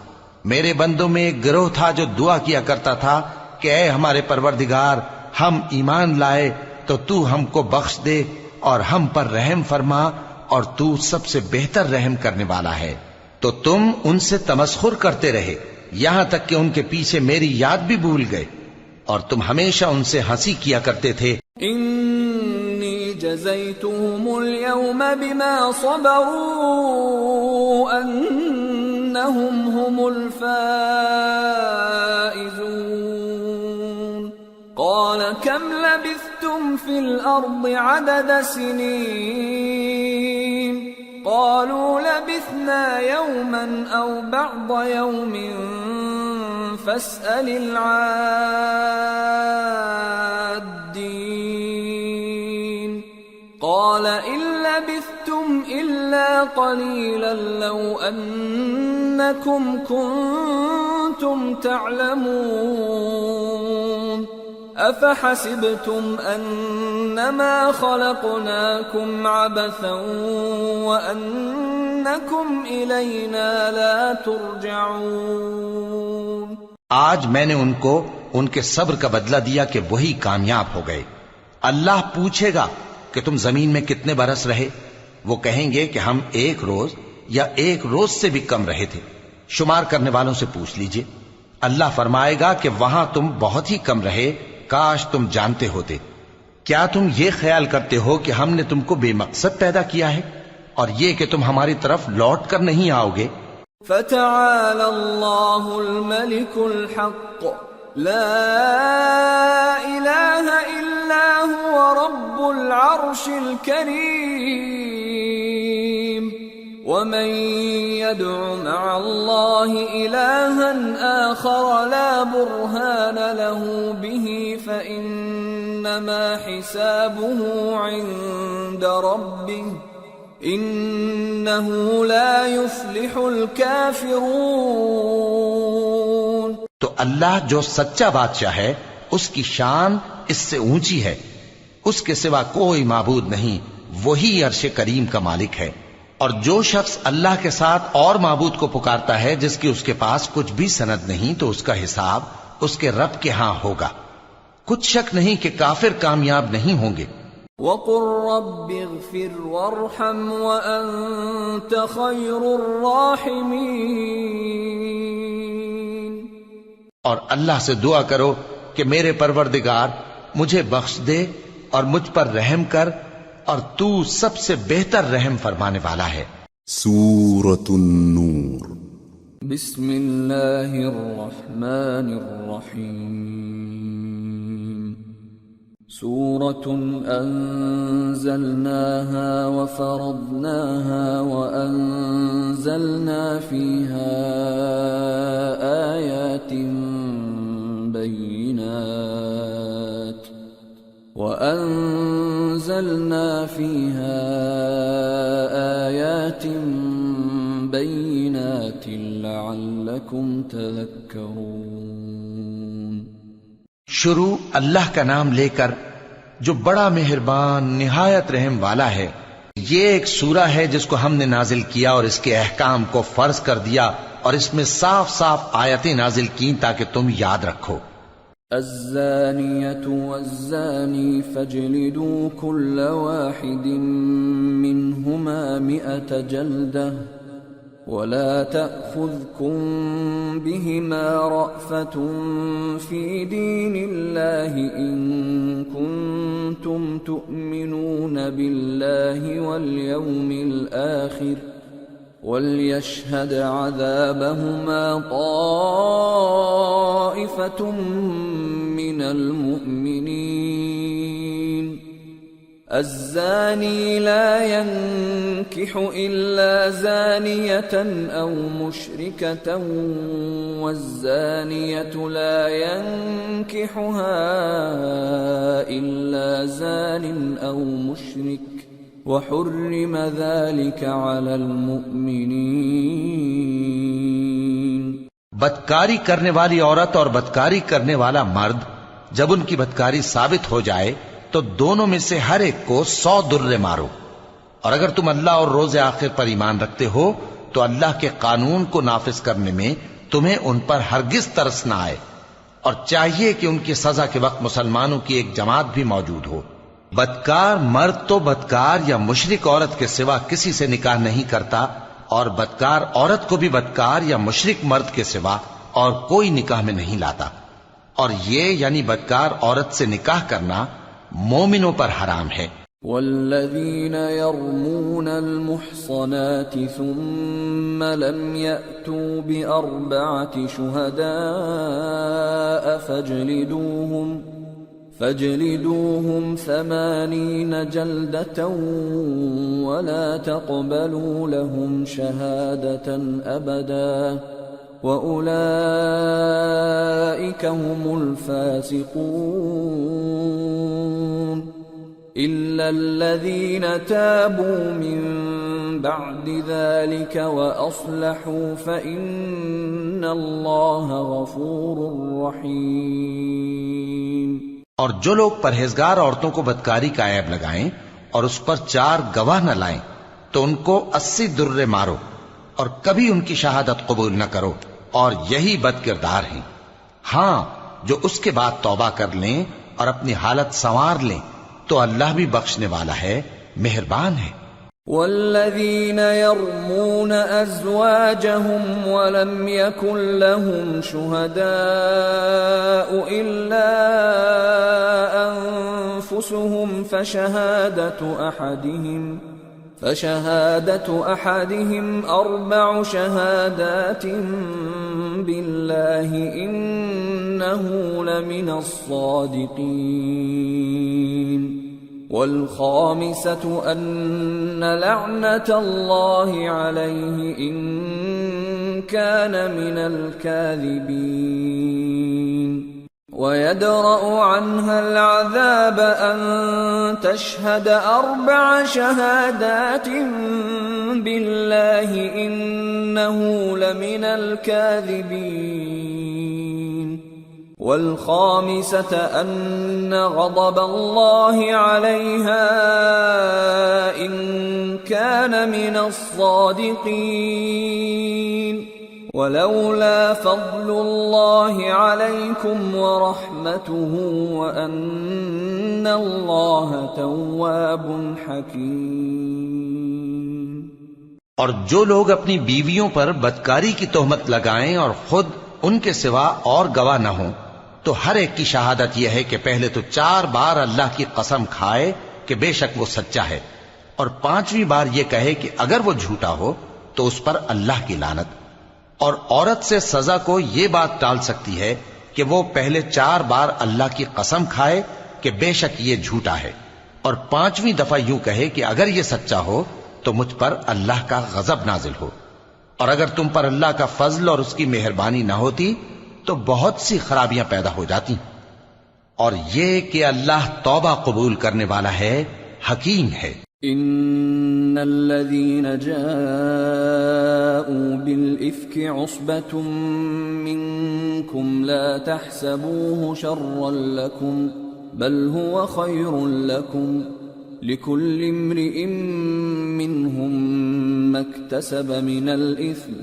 میرے بندوں میں ایک گروہ تھا جو دعا کیا کرتا تھا کہ اے ہمارے پروردگار، ہم ایمان لائے تو تو ہم کو بخش دے اور ہم پر رحم فرما، اور تو سب سے بہتر رحم کرنے والا ہے۔ تو تم ان سے تمسخر کرتے رہے یہاں تک کہ ان کے پیچھے میری یاد بھی بھول گئے، اور تم ہمیشہ ان سے ہنسی کیا کرتے تھے۔ انی جزیتهم اليوم بما صبروا انہم هم الفائزون قال كم لبثتم في الارض عدد سنين قالوا لبثنا يوما او بعض يوم فاسأل العادين قال إن لبثتم إلا قليلا لو أنكم كنتم تعلمون أفحسبتم أنما خلقناكم عبثا وأنكم إلينا لا ترجعون آج میں نے ان کو ان کے صبر کا بدلہ دیا کہ وہی کامیاب ہو گئے۔ اللہ پوچھے گا کہ تم زمین میں کتنے برس رہے؟ وہ کہیں گے کہ ہم ایک روز یا ایک روز سے بھی کم رہے تھے۔ شمار کرنے والوں سے پوچھ لیجئے۔ اللہ فرمائے گا کہ وہاں تم بہت ہی کم رہے، کاش تم جانتے ہوتے۔ کیا تم یہ خیال کرتے ہو کہ ہم نے تم کو بے مقصد پیدا کیا ہے اور یہ کہ تم ہماری طرف لوٹ کر نہیں آؤ گے؟ فتعالى الله الملك الحق لا إله إلا هو رب العرش الكريم ومن يدع مع الله إلها آخر لا برهان له به فإنما حسابه عند ربه انہو لا یفلح الکافرون۔ تو اللہ جو سچا بادشاہ ہے اس کی شان اس سے اونچی ہے، اس کے سوا کوئی معبود نہیں، وہی عرش کریم کا مالک ہے۔ اور جو شخص اللہ کے ساتھ اور معبود کو پکارتا ہے جس کی اس کے پاس کچھ بھی سند نہیں، تو اس کا حساب اس کے رب کے ہاں ہوگا۔ کچھ شک نہیں کہ کافر کامیاب نہیں ہوں گے۔ وَقُلْ رَبِّ اغْفِرْ وَارْحَمْ وَأَنْتَ خَيْرُ الرَّاحِمِينَ، اور اللہ سے دعا کرو کہ میرے پروردگار مجھے بخش دے اور مجھ پر رحم کر، اور تو سب سے بہتر رحم فرمانے والا ہے۔ سورة النور۔ بسم اللہ الرحمن الرحیم۔ سورة أنزلناها وفرضناها وأنزلنا فيها آيات بينات لعلكم تذكرون. شروع اللہ کا نام لے کر جو بڑا مہربان نہایت رحم والا ہے. یہ ایک سورہ ہے جس کو ہم نے نازل کیا اور اس کے احکام کو فرض کر دیا اور اس میں صاف صاف آیتیں نازل کی تاکہ تم یاد رکھو. الزانية والزاني فاجلدوا كل واحد منهما 100 جلدة ولا تأخذكم بهما رأفة في دين الله إن كنتم تؤمنون بالله واليوم الآخر وَلْيَشْهَدْ عَذَابَهُمَا طَائِفَةٌ مِّنَ الْمُؤْمِنِينَ. الزَّانِي لَا يَنكِحُ إِلَّا زَانِيَةً أَوْ مُشْرِكَةً وَالزَّانِيَةُ لَا يَنكِحُهَا إِلَّا زَانٍ أَوْ مُشْرِكٌ وَحُرِّمَ ذَلِكَ عَلَى الْمُؤْمِنِينَ. بدکاری کرنے والی عورت اور بدکاری کرنے والا مرد جب ان کی بدکاری ثابت ہو جائے تو دونوں میں سے ہر ایک کو 100 درے مارو. اور اگر تم اللہ اور روز آخر پر ایمان رکھتے ہو تو اللہ کے قانون کو نافذ کرنے میں تمہیں ان پر ہرگز ترس نہ آئے، اور چاہیے کہ ان کی سزا کے وقت مسلمانوں کی ایک جماعت بھی موجود ہو. بدکار مرد تو بدکار یا مشرک عورت کے سوا کسی سے نکاح نہیں کرتا، اور بدکار عورت کو بھی بدکار یا مشرک مرد کے سوا اور کوئی نکاح میں نہیں لاتا. اور یہ یعنی بدکار عورت سے نکاح کرنا مومنوں پر حرام ہے. والذین یرمون المحصنات ثم لم یأتوا بأربعة شہداء فاجلدوهم 80 جلدة ولا تقبلوا لهم شهادة أبدا وأولئك هم الفاسقون. إلا الذين تابوا من بعد ذلك وأصلحوا فإن الله غفور رحيم. اور جو لوگ پرہیزگار عورتوں کو بدکاری کا عیب لگائیں اور اس پر 4 گواہ نہ لائیں تو ان کو 80 درے مارو اور کبھی ان کی شہادت قبول نہ کرو، اور یہی بد کردار ہیں. ہاں جو اس کے بعد توبہ کر لیں اور اپنی حالت سنوار لیں تو اللہ بھی بخشنے والا ہے، مہربان ہے. والذین یرمون ازواجهم ولم یکن لهم شہداء الا انفسهم فشهادة احدهم 4 شهادات بالله انه لمن الصادقين. والخامسة أن لعنة الله عليه إن كان من الكاذبين. ويدرأ عنها العذاب أن تشهد 4 شهادات بالله إنه لمن الكاذبين. والخامسة أن غضب الله عليها إن كان من الصادقين. ولولا فضل الله عليكم ورحمته وأن الله تواب حكيم. اور جو لوگ اپنی بیویوں پر بدکاری کی تہمت لگائیں اور خود ان کے سوا اور گواہ نہ ہوں تو ہر ایک کی شہادت یہ ہے کہ پہلے تو 4 بار اللہ کی قسم کھائے کہ بے شک وہ سچا ہے، اور 5ویں بار یہ کہے کہ اگر وہ جھوٹا ہو تو اس پر اللہ کی لعنت. اور عورت سے سزا کو یہ بات ٹال سکتی ہے کہ وہ پہلے 4 بار اللہ کی قسم کھائے کہ بے شک یہ جھوٹا ہے، اور 5ویں دفعہ یوں کہے کہ اگر یہ سچا ہو تو مجھ پر اللہ کا غضب نازل ہو، اور اگر تم پر اللہ کا فضل اور اس کی مہربانی نہ ہوتی تو بہت سی خرابیاں پیدا ہو جاتی۔ اور یہ کہ اللہ توبہ قبول کرنے والا ہے، حکیم ہے۔ ان الذين جاءوا بالافك عصبة منكم لا تحسبوه شرا لكم بل هو خير لكم لكل امرئ منهم ما اكتسب من الاثم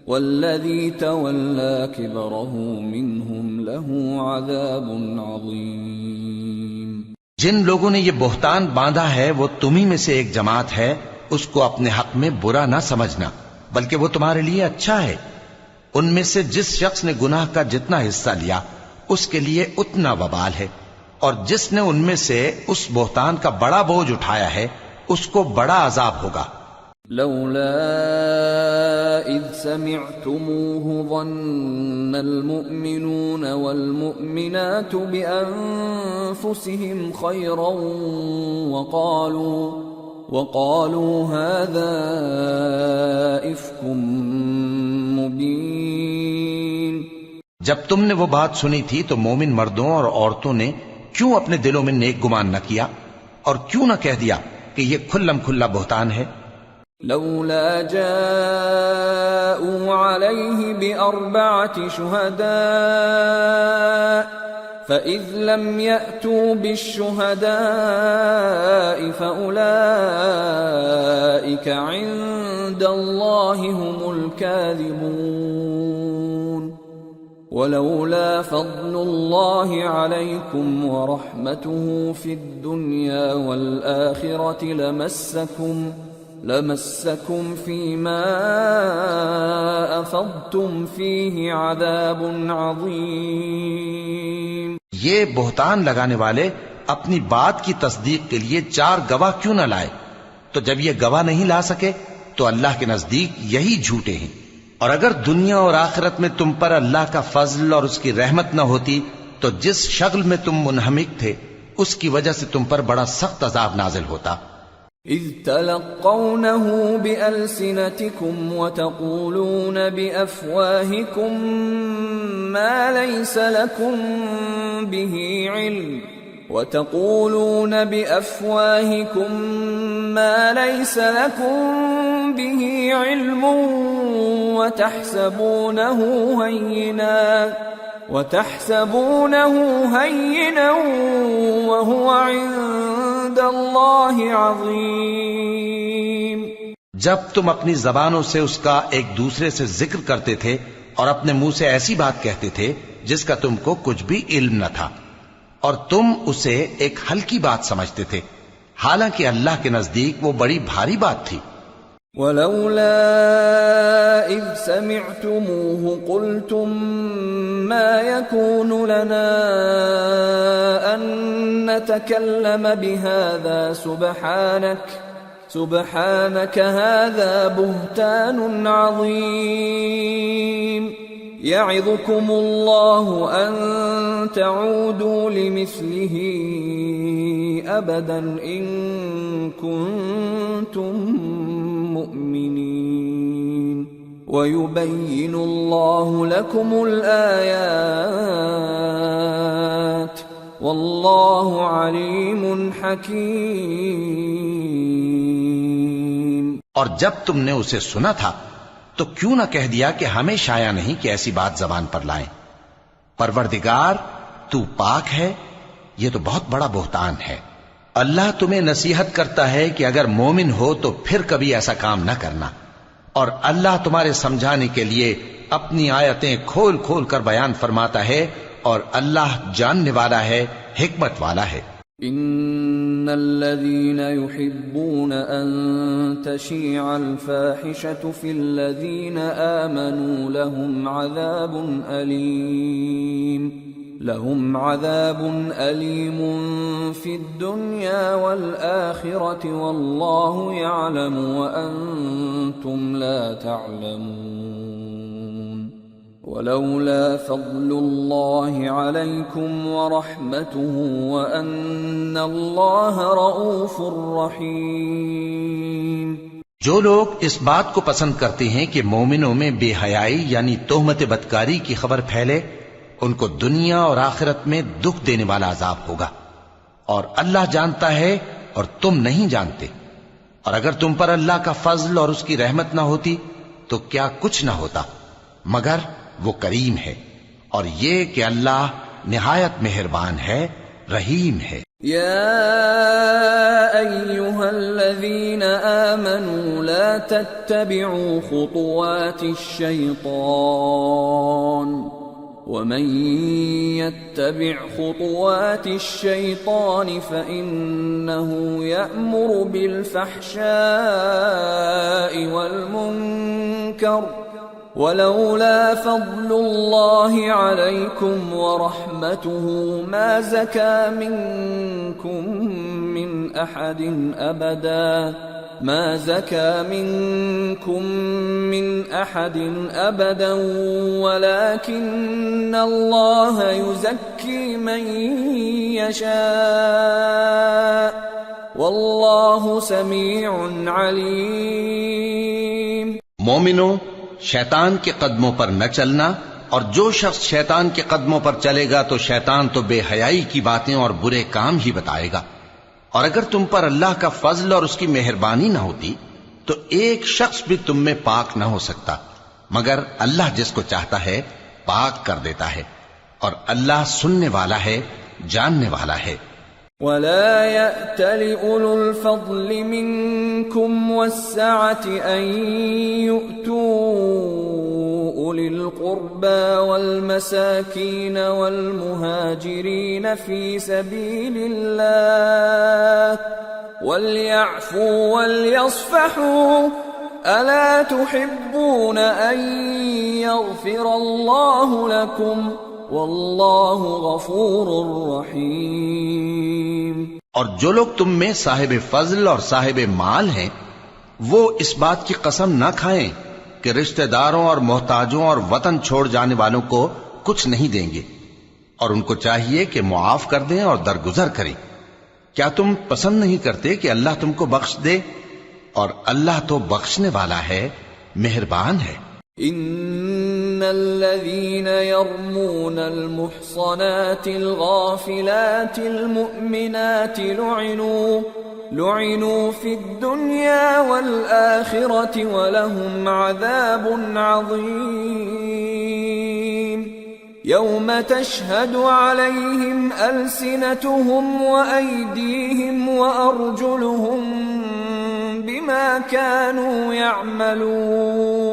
والذي تولى كبره منهم له عذاب عظيم۔ جن لوگوں نے یہ بہتان باندھا ہے وہ تمہیں میں سے ایک جماعت ہے، اس کو اپنے حق میں برا نہ سمجھنا، بلکہ وہ تمہارے لیے اچھا ہے۔ ان میں سے جس شخص نے گناہ کا جتنا حصہ لیا اس کے لیے اتنا وبال ہے، اور جس نے ان میں سے اس بہتان کا بڑا بوجھ اٹھایا ہے اس کو بڑا عذاب ہوگا۔ لولا اذ سمعتموه ظن المؤمنون والمؤمنات بانفسهم خيرا وقالوا هذا افك مبين۔ جب تم نے وہ بات سنی تھی تو مومن مردوں اور عورتوں نے کیوں اپنے دلوں میں نیک گمان نہ کیا، اور کیوں نہ کہہ دیا کہ یہ کھلم کھلا بہتان ہے؟ لولا جاءوا عليه بأربعة شهداء فإذ لم يأتوا بالشهداء فأولئك عند الله هم الكاذبون۔ ولولا فضل الله عليكم ورحمته في الدنيا والآخرة لمسكم فيما أفضتم فيه عذاب عظيم۔ یہ بہتان لگانے والے اپنی بات کی تصدیق کے لیے 4 گواہ کیوں نہ لائے؟ تو جب یہ گواہ نہیں لا سکے تو اللہ کے نزدیک یہی جھوٹے ہیں۔ اور اگر دنیا اور آخرت میں تم پر اللہ کا فضل اور اس کی رحمت نہ ہوتی تو جس شغل میں تم منہمک تھے اس کی وجہ سے تم پر بڑا سخت عذاب نازل ہوتا۔ اذ تلقونه بألسنتكم وتقولون بأفواهكم ما ليس لكم به علم وتحسبونه هينا وهو عند الله عظيم۔ جب تم اپنی زبانوں سے اس کا ایک دوسرے سے ذکر کرتے تھے اور اپنے منہ سے ایسی بات کہتے تھے جس کا تم کو کچھ بھی علم نہ تھا، اور تم اسے ایک ہلکی بات سمجھتے تھے، حالانکہ اللہ کے نزدیک وہ بڑی بھاری بات تھی۔ ولولا اذ سمعتموه قلتم ما يكون لنا ان نتكلم بهذا سبحانك هذا بهتان عظيم يعظكم الله ان تعودوا لمثله ابدا ان كنتم مؤمنين ويبين الله لكم الآيات والله عليم حكيم۔ اور جب تم نے اسے سنا تھا تو کیوں نہ کہہ دیا کہ ہمیں شایع نہیں کہ ایسی بات زبان پر لائیں؟ پروردگار تو پاک ہے، یہ تو بہت بڑا بہتان ہے۔ اللہ تمہیں نصیحت کرتا ہے کہ اگر مومن ہو تو پھر کبھی ایسا کام نہ کرنا، اور اللہ تمہارے سمجھانے کے لیے اپنی آیتیں کھول کھول کر بیان فرماتا ہے، اور اللہ جاننے والا ہے، حکمت والا ہے۔ ان الذين يحبون ان تشيع الفاحشة في الذين آمنوا لهم عذاب أليم في الدنيا والآخرة والله يعلم وأنتم لا تعلمون۔ ولولا فضل الله عليكم ورحمته وأن الله رؤوف رحيم۔ جو لوگ اس بات کو پسند کرتے ہیں کہ مومنوں میں بے حیائی یعنی تہمت بدکاری کی خبر پھیلے، ان کو دنیا اور آخرت میں دکھ دینے والا عذاب ہوگا، اور اللہ جانتا ہے اور تم نہیں جانتے، اور اگر تم پر اللہ کا فضل اور اس کی رحمت نہ ہوتی تو کیا کچھ نہ ہوتا، مگر وہ کریم ہے، اور یہ کہ اللہ نہایت مہربان ہے، رحیم ہے۔ يا أيها الذين آمنوا لا تتبعوا خطوات الشيطان ومن يتبع خطوات الشيطان فإنه يأمر بالفحشاء والمنكر ولولا فضل الله عليكم ورحمته ما زكى منكم من أحد أبدا ولكن الله يزكي من يشاء والله سميع عليم۔ مومنوں، شیطان کے قدموں پر نہ چلنا، اور جو شخص شیطان کے قدموں پر چلے گا تو شیطان تو بے حیائی کی باتیں اور برے کام ہی بتائے گا، اور اگر تم پر اللہ کا فضل اور اس کی مہربانی نہ ہوتی تو ایک شخص بھی تم میں پاک نہ ہو سکتا، مگر اللہ جس کو چاہتا ہے پاک کر دیتا ہے، اور اللہ سننے والا ہے، جاننے والا ہے۔ ولا يأتل أولو الفضل منكم والسعة أن يؤتوا أولي القربى والمساكين والمهاجرين في سبيل الله وليعفوا وليصفحوا ألا تحبون أن يغفر الله لكم واللہ غفور رحیم۔ اور جو لوگ تم میں صاحب فضل اور صاحب مال ہیں وہ اس بات کی قسم نہ کھائیں کہ رشتہ داروں اور محتاجوں اور وطن چھوڑ جانے والوں کو کچھ نہیں دیں گے، اور ان کو چاہیے کہ معاف کر دیں اور درگزر کریں۔ کیا تم پسند نہیں کرتے کہ اللہ تم کو بخش دے؟ اور اللہ تو بخشنے والا ہے، مہربان ہے۔ ان الذين يرمون المحصنات الغافلات المؤمنات لعنوا في الدنيا والآخرة ولهم عذاب عظيم يوم تشهد عليهم ألسنتهم وأيديهم وأرجلهم بما كانوا يعملون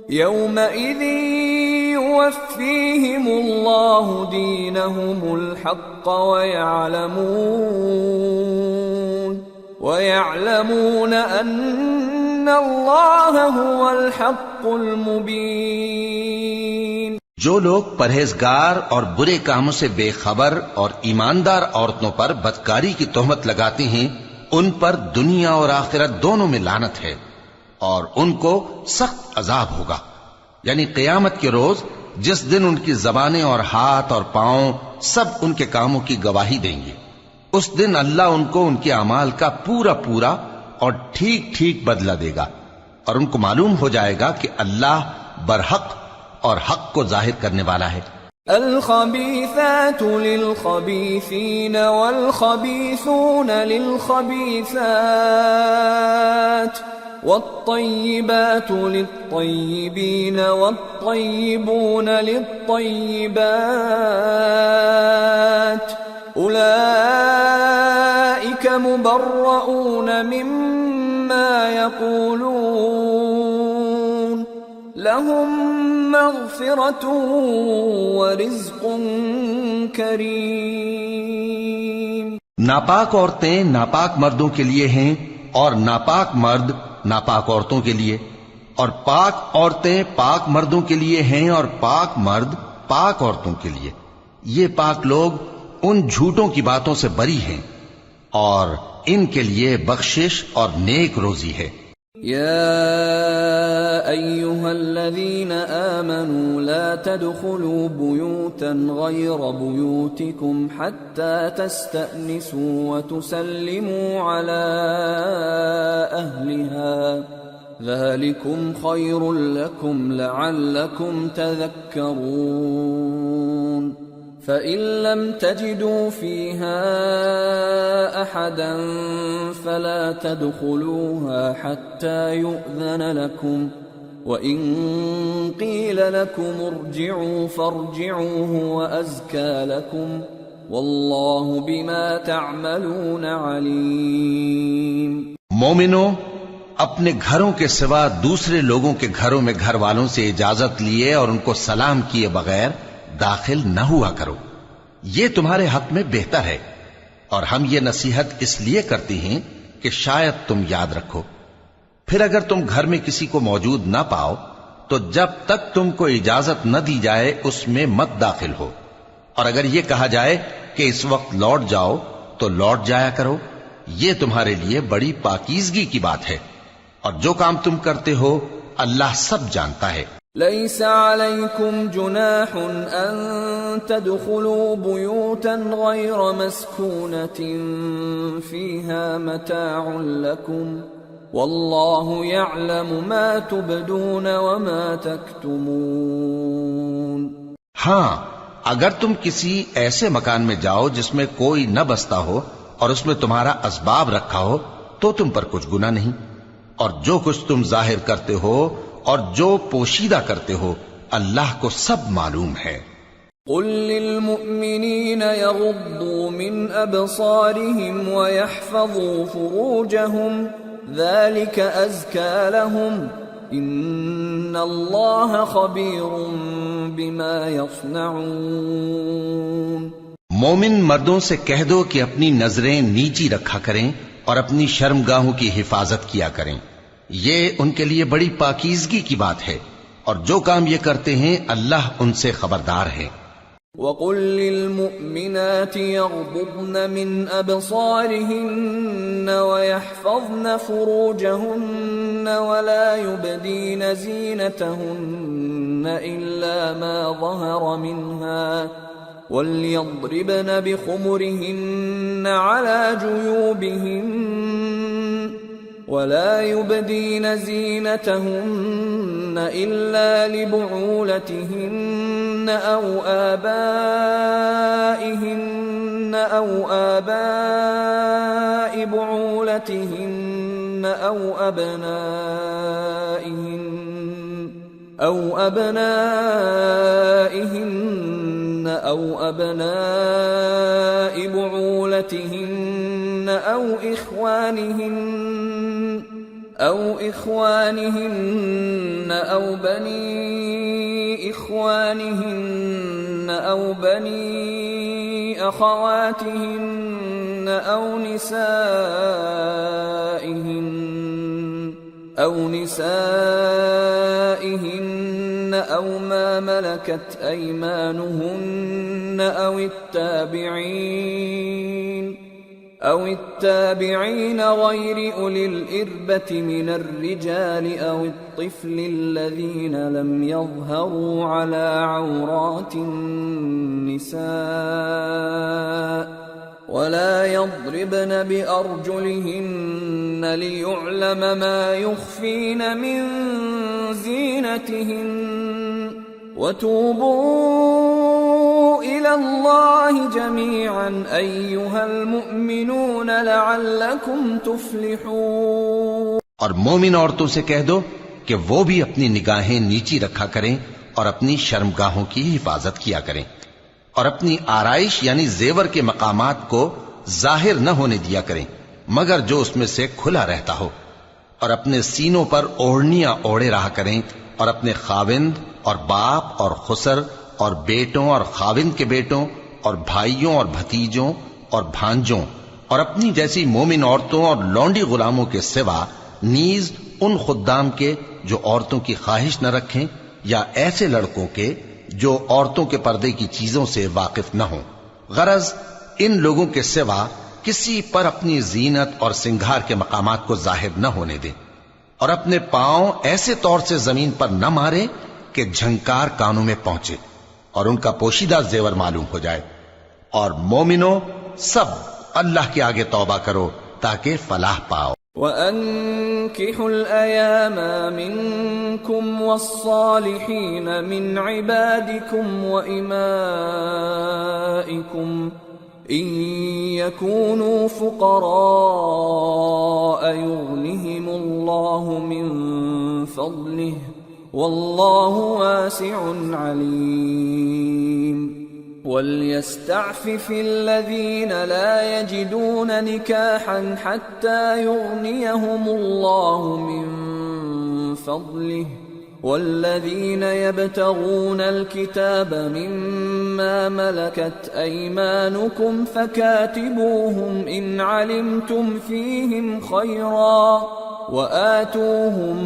يومئذ يوفيهم الله دينهم الحق ويعلمون أن الله هو الحق المبين۔ جو لوگ پرہیزگار اور برے کاموں سے بے خبر اور ایماندار عورتوں پر بدکاری کی تہمت لگاتے ہیں ان پر دنیا اور آخرت دونوں میں لعنت ہے، اور ان کو سخت عذاب ہوگا، یعنی قیامت کے روز جس دن ان کی زبانیں اور ہاتھ اور پاؤں سب ان کے کاموں کی گواہی دیں گے۔ اس دن اللہ ان کو ان کے اعمال کا پورا پورا اور ٹھیک ٹھیک بدلہ دے گا، اور ان کو معلوم ہو جائے گا کہ اللہ برحق اور حق کو ظاہر کرنے والا ہے۔ الخبيثات للخبيثين والخبيثون للخبيثات والطيبات للطيبين والطيبون للطيبات أولئك مبرؤون مما يقولون لهم مغفرة ورزق کریم۔ ناپاک عورتیں ناپاک مردوں کے لیے ہیں، اور ناپاک مرد ناپاک عورتوں کے لیے، اور پاک عورتیں پاک مردوں کے لیے ہیں، اور پاک مرد پاک عورتوں کے لیے۔ یہ پاک لوگ ان جھوٹوں کی باتوں سے بری ہیں، اور ان کے لیے بخشش اور نیک روزی ہے۔ يا أيها الذين آمنوا لا تدخلوا بيوتا غير بيوتكم حتى تستأنسوا وتسلموا على أهلها ذلكم خير لكم لعلكم تذكرون فإن لم تجدوا فيها أحدا فلا تدخلوها حتى يؤذن لكم وإن قيل لكم ارجعوا فارجعوا هو أزكى لكم والله بما تعملون عليم. مومنو، اپنے گھروں کے سوا دوسرے لوگوں کے گھروں میں گھر والوں سے اجازت لیے اور ان کو سلام کیے بغیر داخل نہ ہوا کرو، یہ تمہارے حق میں بہتر ہے، اور ہم یہ نصیحت اس لیے کرتے ہیں کہ شاید تم یاد رکھو. پھر اگر تم گھر میں کسی کو موجود نہ پاؤ تو جب تک تم کو اجازت نہ دی جائے اس میں مت داخل ہو، اور اگر یہ کہا جائے کہ اس وقت لوٹ جاؤ تو لوٹ جایا کرو، یہ تمہارے لیے بڑی پاکیزگی کی بات ہے، اور جو کام تم کرتے ہو اللہ سب جانتا ہے. ليس عليكم جناح أن تدخلوا بيوتا غير مسكونة فيها متاع لكم والله يعلم ما تبدون وما تكتمون. ہاں، اگر تم کسی ایسے مکان میں جاؤ جس میں کوئی نہ بستا ہو اور اس میں تمہارا اسباب رکھا ہو تو تم پر کچھ گناہ نہیں، اور جو کچھ تم ظاہر کرتے ہو اور جو پوشیدہ کرتے ہو اللہ کو سب معلوم ہے. قل للمؤمنين يغضوا من أبصارهم ويحفظوا فروجهم ذلك أزكى لهم إن الله خبير بما يصنعون. مومن مردوں سے کہہ دو کہ اپنی نظریں نیچی رکھا کریں اور اپنی شرمگاہوں کی حفاظت کیا کریں، یہ ان کے لیے بڑی پاکیزگی کی بات ہے، اور جو کام یہ کرتے ہیں اللہ ان سے خبردار ہے. وَقُل لِّلْمُؤْمِنَاتِ يَغْضُضْنَ مِنْ أَبْصَارِهِنَّ وَيَحْفَظْنَ فُرُوجَهُنَّ وَلَا يُبْدِينَ زِينَتَهُنَّ إِلَّا مَا ظَهَرَ مِنْهَا وَلْيَضْرِبْنَ بِخُمُرِهِنَّ عَلَى جُيُوبِهِنَّ ولا يبدين زينتهن إلا لبعولتهن أو آبائهن أو آباء بعولتهن أو أبنائهن أو أبناء بعولتهن أو إخوانهن أو بني إخوانهن أو بني أخواتهن أو نسائهن أو ما ملكت أيمانهن أو التابعين غير أولي الإربة من الرجال أو الطفل الذين لم يظهروا على عورات النساء ولا يضربن بأرجلهن ليعلم ما يخفين من زينتهن وتوبوا إلى الله جميعا أيها المؤمنون لعلكم تفلحون. اور مومن عورتوں سے کہہ دو کہ وہ بھی اپنی نگاہیں نیچی رکھا کریں اور اپنی شرمگاہوں کی حفاظت کیا کریں، اور اپنی آرائش یعنی زیور کے مقامات کو ظاہر نہ ہونے دیا کریں مگر جو اس میں سے کھلا رہتا ہو، اور اپنے سینوں پر اوڑھنیاں اوڑھے رہا کریں، اور اپنے خاوند اور باپ اور خسر اور بیٹوں اور خاوند کے بیٹوں اور بھائیوں اور بھتیجوں اور بھانجوں اور اپنی جیسی مومن عورتوں اور لونڈی غلاموں کے سوا نیز ان خدام کے جو عورتوں کی خواہش نہ رکھیں، یا ایسے لڑکوں کے جو عورتوں کے پردے کی چیزوں سے واقف نہ ہوں. غرض ان لوگوں کے سوا کسی پر اپنی زینت اور سنگھار کے مقامات کو ظاہر نہ ہونے دیں، اور اپنے پاؤں ایسے طور سے زمین پر نہ مارے کہ جھنکار کانوں میں پہنچے اور ان کا پوشیدہ زیور معلوم ہو جائے. اور مومنو سب اللہ کے آگے توبہ کرو تاکہ فلاح پاؤ. وَأَنكِحُوا الْأَيَامَ مِنكُمْ وَالصَّالِحِينَ مِنْ عِبَادِكُمْ وَإِمَائِكُمْ إِن يَكُونُوا فُقَرَاءَ يُغْنِهِمُ اللَّهُ مِنْ فَضْلِهِ وَاللَّهُ وَاسِعٌ عَلِيمٌ. وَلْيَسْتَعْفِفِ الَّذِينَ لَا يَجِدُونَ نِكَاحًا حَتَّى يُغْنِيَهُمُ اللَّهُ مِنْ فَضْلِهِ وَالَّذِينَ يَبْتَغُونَ الْكِتَابَ مِمَّا مَلَكَتْ أَيْمَانُكُمْ فَكَاتِبُوهُمْ إِنْ عَلِمْتُمْ فِيهِمْ خَيْرًا وَآتُوهُمْ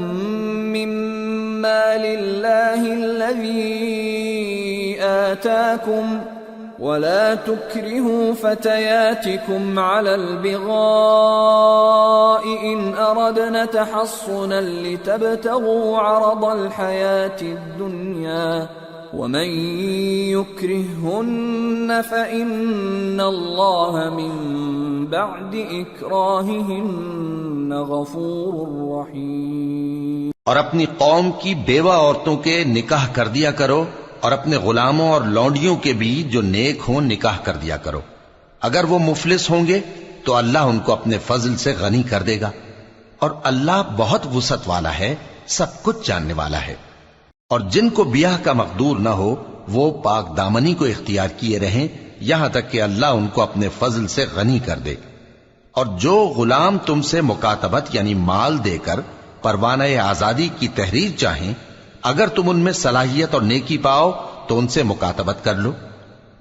مِمَّا لِلَّهِ الَّذِي آتَاكُمْ وَلَا تُكْرِهُوا فَتَيَاتِكُمْ عَلَى الْبِغَاءِ إِنْ أَرَدْنَ تَحَصُّنًا لِتَبْتَغُوا عَرَضَ الْحَيَاةِ الدُّنْيَا وَمَنْ يُكْرِههُّنَّ فَإِنَّ اللَّهَ مِنْ بَعْدِ إِكْرَاهِهِنَّ غَفُورٌ رَحِيمٌ. اور اپنی قوم کی بیوہ عورتوں کے نکاح کر دیا کرو اور اپنے غلاموں اور لونڈیوں کے بھی جو نیک ہوں نکاح کر دیا کرو. اگر وہ مفلس ہوں گے تو اللہ ان کو اپنے فضل سے غنی کر دے گا اور اللہ بہت وسعت والا ہے، سب کچھ جاننے والا ہے. اور جن کو بیاہ کا مقدور نہ ہو وہ پاک دامنی کو اختیار کیے رہیں یہاں تک کہ اللہ ان کو اپنے فضل سے غنی کر دے. اور جو غلام تم سے مکاتبت یعنی مال دے کر پروانہ آزادی کی تحریر چاہیں، اگر تم ان میں صلاحیت اور نیکی پاؤ تو ان سے مکاتبت کر لو،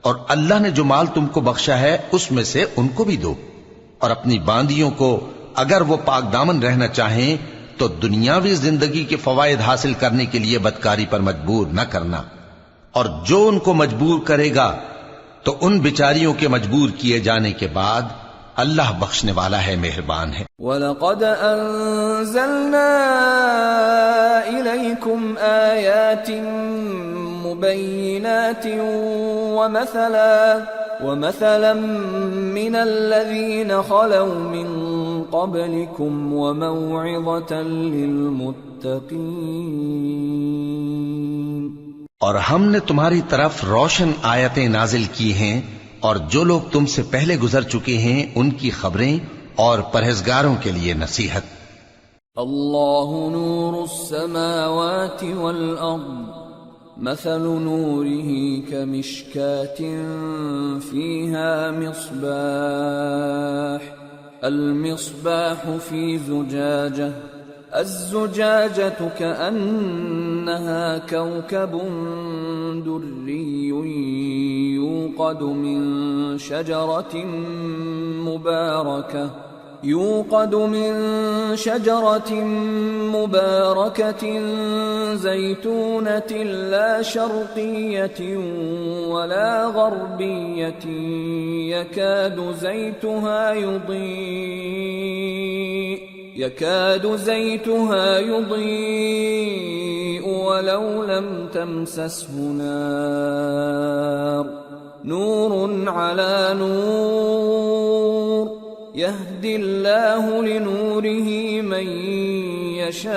اور اللہ نے جو مال تم کو بخشا ہے اس میں سے ان کو بھی دو. اور اپنی باندیوں کو اگر وہ پاک دامن رہنا چاہیں تو دنیاوی زندگی کے فوائد حاصل کرنے کے لیے بدکاری پر مجبور نہ کرنا، اور جو ان کو مجبور کرے گا تو ان بیچاریوں کے مجبور کیے جانے کے بعد اللہ بخشنے والا ہے، مہربان ہے. وَلَقَدْ أَنزَلْنَا إِلَيْكُمْ آيَاتٍ مُبَيِّنَاتٍ وَمَثَلًا مِّنَ الَّذِينَ خَلَوْا مِن قَبْلِكُمْ وَمَوْعِظَةً لِّلْمُتَّقِينَ. اور ہم نے تمہاری طرف روشن آیتیں نازل کی ہیں اور جو لوگ تم سے پہلے گزر چکے ہیں ان کی خبریں اور پرہیزگاروں کے لیے نصیحت. اللہ نور السماوات والارض مثل نوره كمشكاة فيها مصباح المصباح في زجاجة الزجاجة كأنها كوكب دري يوقد من شجرة مباركة زيتونة لا شرقية ولا غربية يكاد زيتها يضيء ولو لم تمسسه نار نور على نور يهدي الله لنوره من يشاء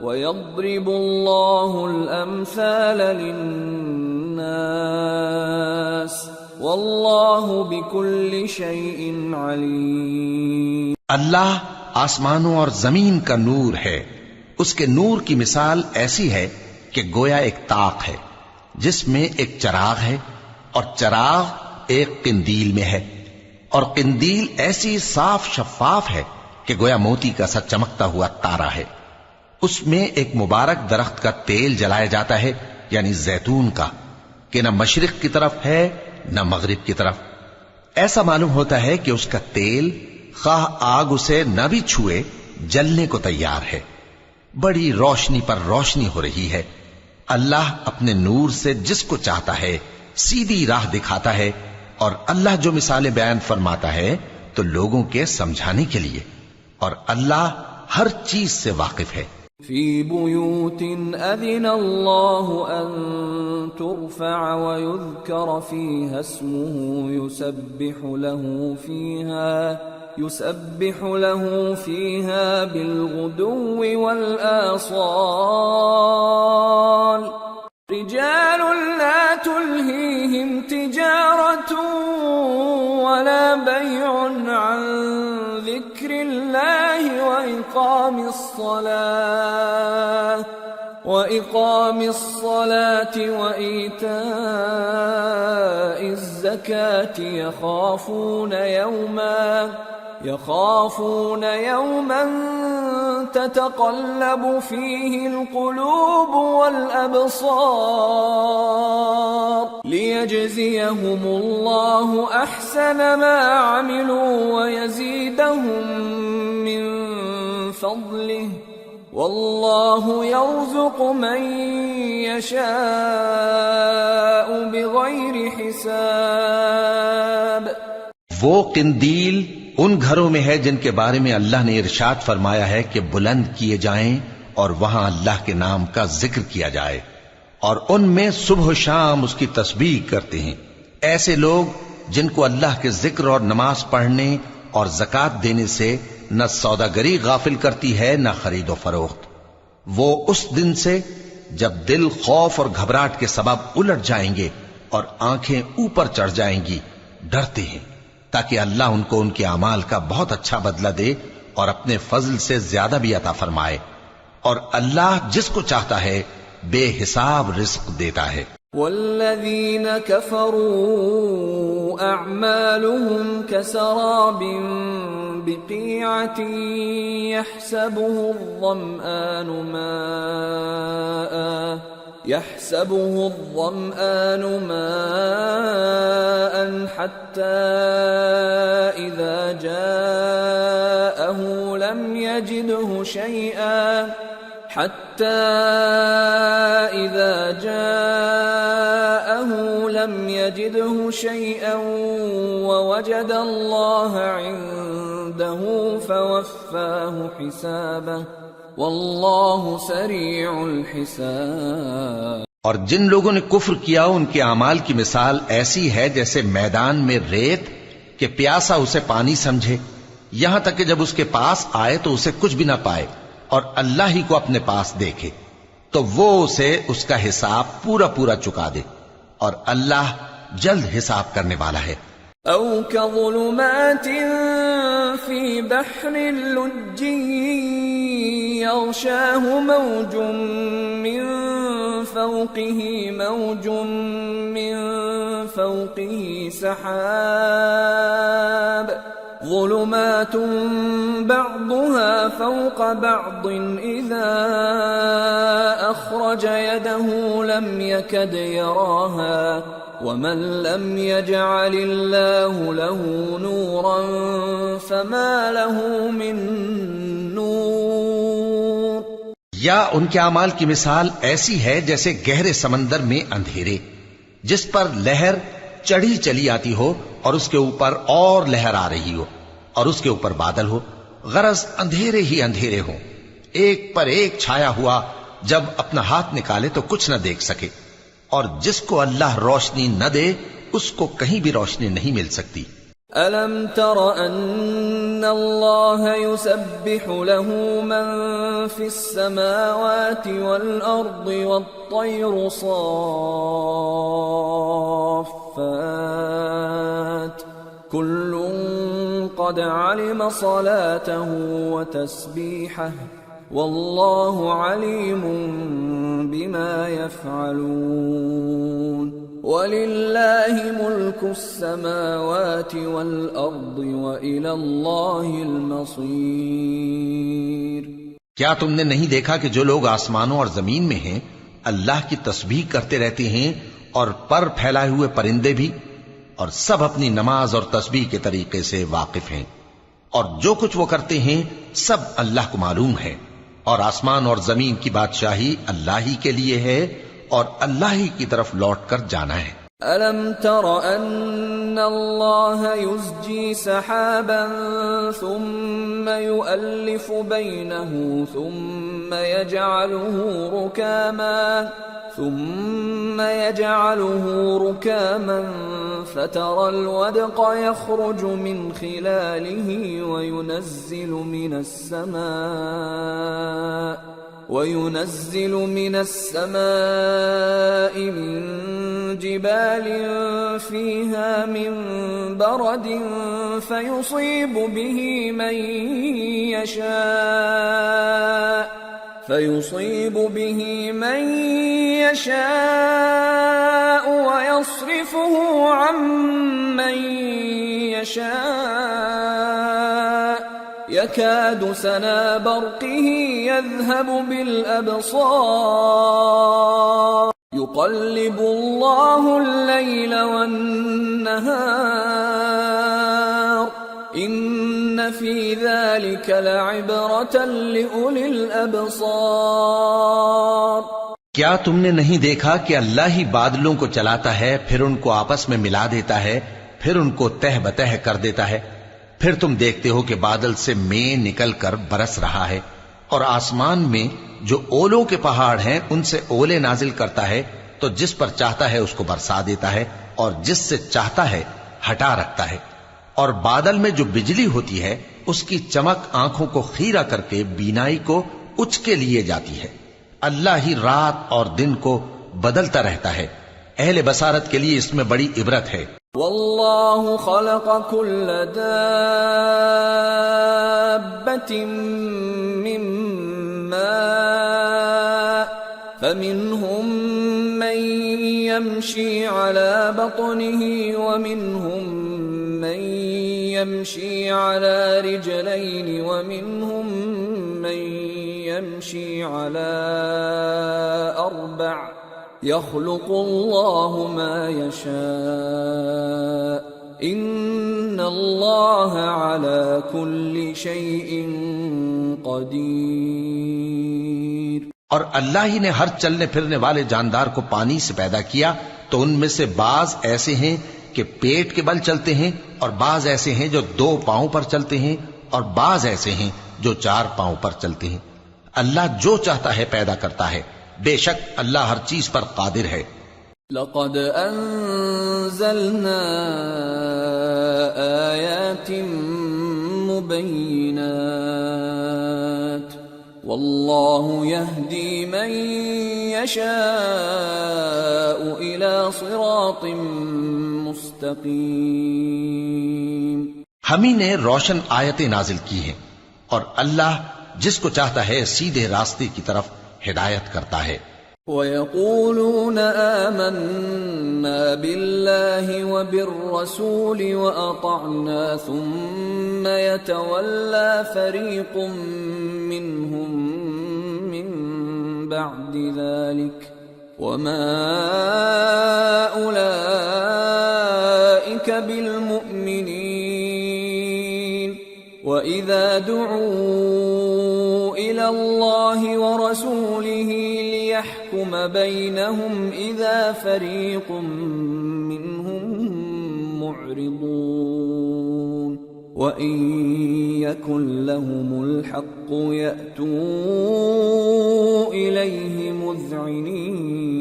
ويضرب الله الأمثال للناس واللہ بکل شیء علیم. اللہ آسمانوں اور زمین کا نور ہے. اس کے نور کی مثال ایسی ہے کہ گویا ایک طاق ہے جس میں ایک چراغ ہے اور چراغ ایک قندیل میں ہے، اور قندیل ایسی صاف شفاف ہے کہ گویا موتی کا سا چمکتا ہوا تارا ہے. اس میں ایک مبارک درخت کا تیل جلایا جاتا ہے یعنی زیتون کا، کہ نہ مشرق کی طرف ہے نہ مغرب کی طرف. ایسا معلوم ہوتا ہے کہ اس کا تیل خواہ آگ اسے نہ بھی چھوئے جلنے کو تیار ہے. بڑی روشنی پر روشنی ہو رہی ہے. اللہ اپنے نور سے جس کو چاہتا ہے سیدھی راہ دکھاتا ہے، اور اللہ جو مثالیں بیان فرماتا ہے تو لوگوں کے سمجھانے کے لیے. اور اللہ ہر چیز سے واقف ہے. فی بیوت اذن اللہ ان ترفع ویذکر فیہا اسمہ يسبح له فيها بالغدو والآصال رجال لا تلهيهم تجارة ولا بيع عن ذكر الله وإقام الصلاة وإيتاء الزكاة يخافون يوما تتقلب فيه القلوب والأبصار ليجزيهم الله أحسن ما عملوا ويزيدهم من فضله والله يرزق من يشاء بغير حساب. وہ قندیل ان گھروں میں ہے جن کے بارے میں اللہ نے ارشاد فرمایا ہے کہ بلند کیے جائیں اور وہاں اللہ کے نام کا ذکر کیا جائے، اور ان میں صبح و شام اس کی تسبیح کرتے ہیں. ایسے لوگ جن کو اللہ کے ذکر اور نماز پڑھنے اور زکوٰۃ دینے سے نہ سوداگری غافل کرتی ہے نہ خرید و فروخت. وہ اس دن سے جب دل خوف اور گھبراہٹ کے سبب الٹ جائیں گے اور آنکھیں اوپر چڑھ جائیں گی ڈرتے ہیں، تاکہ اللہ ان کو ان کے اعمال کا بہت اچھا بدلہ دے اور اپنے فضل سے زیادہ بھی عطا فرمائے. اور اللہ جس کو چاہتا ہے بے حساب رزق دیتا ہے. والذین کفروا اعمالهم کسراب بقیعة يحسبه الظمآن ماء حتى إذا جاءه لم يجده شيئا ووجد الله عنده فوفاه حسابه واللہ سریع الحساب. اور جن لوگوں نے کفر کیا ان کے اعمال کی مثال ایسی ہے جیسے میدان میں ریت کہ پیاسا اسے پانی سمجھے، یہاں تک کہ جب اس کے پاس آئے تو اسے کچھ بھی نہ پائے اور اللہ ہی کو اپنے پاس دیکھے تو وہ اسے اس کا حساب پورا پورا چکا دے، اور اللہ جلد حساب کرنے والا ہے. او كظلمات في بحر لجي يغشاه موج من فوقه سحاب ظلمات بعضها فوق بعض إذا أخرج يده لم يكد يراها ومن لم يجعل الله له نورا فما له من نور. یا ان کے اعمال کی مثال ایسی ہے جیسے گہرے سمندر میں اندھیرے جس پر لہر چڑھی چلی آتی ہو اور اس کے اوپر اور لہر آ رہی ہو اور اس کے اوپر بادل ہو، غرض اندھیرے ہی اندھیرے ہوں، ایک پر ایک چھایا ہوا، جب اپنا ہاتھ نکالے تو کچھ نہ دیکھ سکے. اور جس کو اللہ روشنی نہ دے اس کو کہیں بھی روشنی نہیں مل سکتی. أَلَمْ تَرَ أَنَّ اللَّهَ يُسَبِّحُ لَهُ مَن فِي السَّمَاوَاتِ وَالْأَرْضِ وَالطَّيْرُ صَافَّاتٍ كُلٌّ قَدْ عَلِمَ صَلَاتَهُ وَتَسْبِيحَهُ وَاللَّهُ عَلِيمٌ بِمَا يَفْعَلُونَ. وَلِلَّهِ مُلْكُ السَّمَاوَاتِ وَالْأَرْضِ وَإِلَى اللَّهِ الْمَصِيرُ. کیا تم نے نہیں دیکھا کہ جو لوگ آسمانوں اور زمین میں ہیں اللہ کی تسبیح کرتے رہتے ہیں اور پر پھیلائے ہوئے پرندے بھی، اور سب اپنی نماز اور تسبیح کے طریقے سے واقف ہیں، اور جو کچھ وہ کرتے ہیں سب اللہ کو معلوم ہے. اور آسمان اور زمین کی بادشاہی اللہ ہی کے لیے ہے اور اللہ ہی کی طرف لوٹ کر جانا ہے. أَلَمْ تَرَ أَنَّ الله يزجي سحابا ثم يؤلف بينه ثم يجعله ركاما فترى الودق يخرج من خلاله وينزل من السماء من جبال فيها من برد فيصيب به من يشاء ويصرفه عن من يشاء يكاد سنا برقه يذهب بالأبصار يقلب الله الليل والنهار إن في ذلك لعبرة لأولي الأبصار. کیا تم نے نہیں دیکھا کہ اللہ ہی بادلوں کو چلاتا ہے، پھر ان کو آپس میں ملا دیتا ہے، پھر ان کو تہ بتہ کر دیتا ہے، پھر تم دیکھتے ہو کہ بادل سے مے نکل کر برس رہا ہے، اور آسمان میں جو اولوں کے پہاڑ ہیں ان سے اولے نازل کرتا ہے، تو جس پر چاہتا ہے اس کو برسا دیتا ہے اور جس سے چاہتا ہے ہٹا رکھتا ہے. اور بادل میں جو بجلی ہوتی ہے اس کی چمک آنکھوں کو خیرہ کر کے بینائی کو اچ کے لیے جاتی ہے. اللہ ہی رات اور دن کو بدلتا رہتا ہے. اہل بصارت کے لیے اس میں بڑی عبرت ہے. واللہ خلق كل دابة من ماء فمنهم من يمشي على بطنه ومنهم من يمشي على رجلين ومنهم من يمشي على أربع يخلق الله ما يشاء إن الله على كل شيء قدير. اور اللہ ہی نے ہر چلنے پھرنے والے جاندار کو پانی سے پیدا کیا، تو ان میں سے بعض ایسے ہیں کہ پیٹ کے بل چلتے ہیں، اور بعض ایسے ہیں جو 2 پاؤں پر چلتے ہیں، اور بعض ایسے ہیں جو 4 پاؤں پر چلتے ہیں. اللہ جو چاہتا ہے پیدا کرتا ہے. بے شک اللہ ہر چیز پر قادر ہے. لقد انزلنا آیات مبینات واللہ یہدی من یشاء الى صراط مستقیم. ہم ہی نے روشن آیتیں نازل کی ہیں، اور اللہ جس کو چاہتا ہے سیدھے راستے کی طرف ہدایت کرتا ہے. وَيَقُولُونَ آمَنَّا بِاللَّهِ وَبِالرَّسُولِ وَأَطَعْنَا ثُمَّ يَتَوَلَّى فَرِيقٌ مِّنْهُمْ مِّن بَعْدِ ذَلِكَ وَمَا أُولَئِكَ بِالْمُؤْمِنِينَ. وَإِذَا دُعُوا إِلَى اللَّهِ وَرَسُولِهِ لِيَحْكُمَ بَيْنَهُمْ إِذَا فَرِيقٌ مِّنْهُمْ مُعْرِضُونَ. وَإِن يَكُن لَّهُمُ الْحَقُّ يَأْتُوا إِلَيْهِ مُذْعِنِينَ.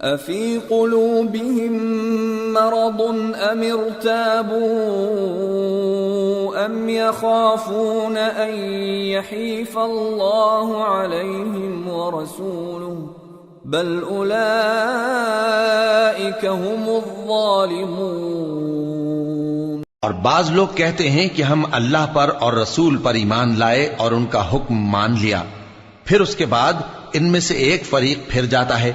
أَفِي قُلُوبِهِم مَّرَضٌ أَمِ ارْتَابُوا أَمْ يَخَافُونَ أَن يَحِيفَ اللَّهُ عَلَيْهِمْ وَرَسُولُهُ بَلْ أُولَئِكَ هُمُ الظَّالِمُونَ. اور بعض لوگ کہتے ہیں کہ ہم اللہ پر اور رسول پر ایمان لائے اور ان کا حکم مان لیا، پھر اس کے بعد ان میں سے ایک فریق پھر جاتا ہے،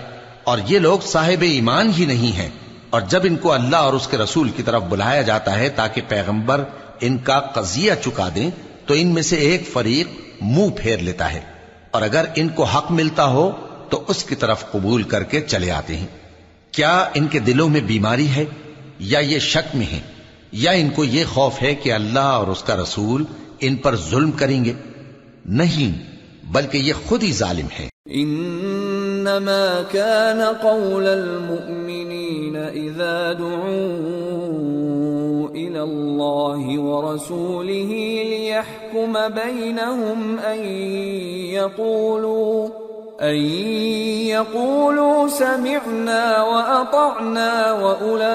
اور یہ لوگ صاحب ایمان ہی نہیں ہیں. اور جب ان کو اللہ اور اس کے رسول کی طرف بلایا جاتا ہے تاکہ پیغمبر ان کا قضیہ چکا دیں، تو ان میں سے ایک فریق منہ پھیر لیتا ہے، اور اگر ان کو حق ملتا ہو تو اس کی طرف قبول کر کے چلے آتے ہیں. کیا ان کے دلوں میں بیماری ہے، یا یہ شک میں ہیں، یا ان کو یہ خوف ہے کہ اللہ اور اس کا رسول ان پر ظلم کریں گے؟ نہیں، بلکہ یہ خود ہی ظالم ہیں. انما كان قول المؤمنين إذا دعوا إلى الله ورسوله ليحكم بينهم أن يقولوا سمعنا وأطعنا وأولئك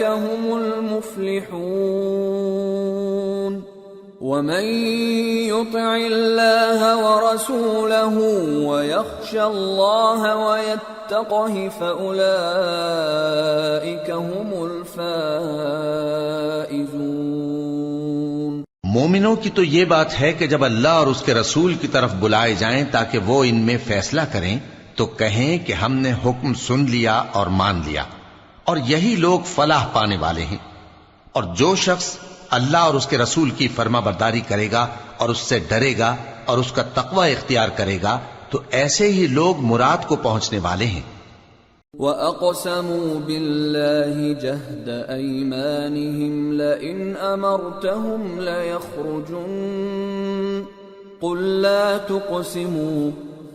هم المفلحون ومن يطع الله ورسوله ويخشى الله ويتقه فأولئك هم الفائزون۔ مومنوں کی تو یہ بات ہے کہ جب اللہ اور اس کے رسول کی طرف بلائے جائیں تاکہ وہ ان میں فیصلہ کریں تو کہیں کہ ہم نے حکم سن لیا اور مان لیا، اور یہی لوگ فلاح پانے والے ہیں۔ اور جو شخص اللہ اور اس کے رسول کی فرما برداری کرے گا اور اس سے ڈرے گا اور اس کا تقوی اختیار کرے گا تو ایسے ہی لوگ مراد کو پہنچنے والے ہیں۔ وَأَقْسَمُوا بِاللَّهِ جَهْدَ أَيْمَانِهِمْ لَئِنْ أَمَرْتَهُمْ لَيَخْرُجُنَّ قُلْ لَا تُقْسِمُوا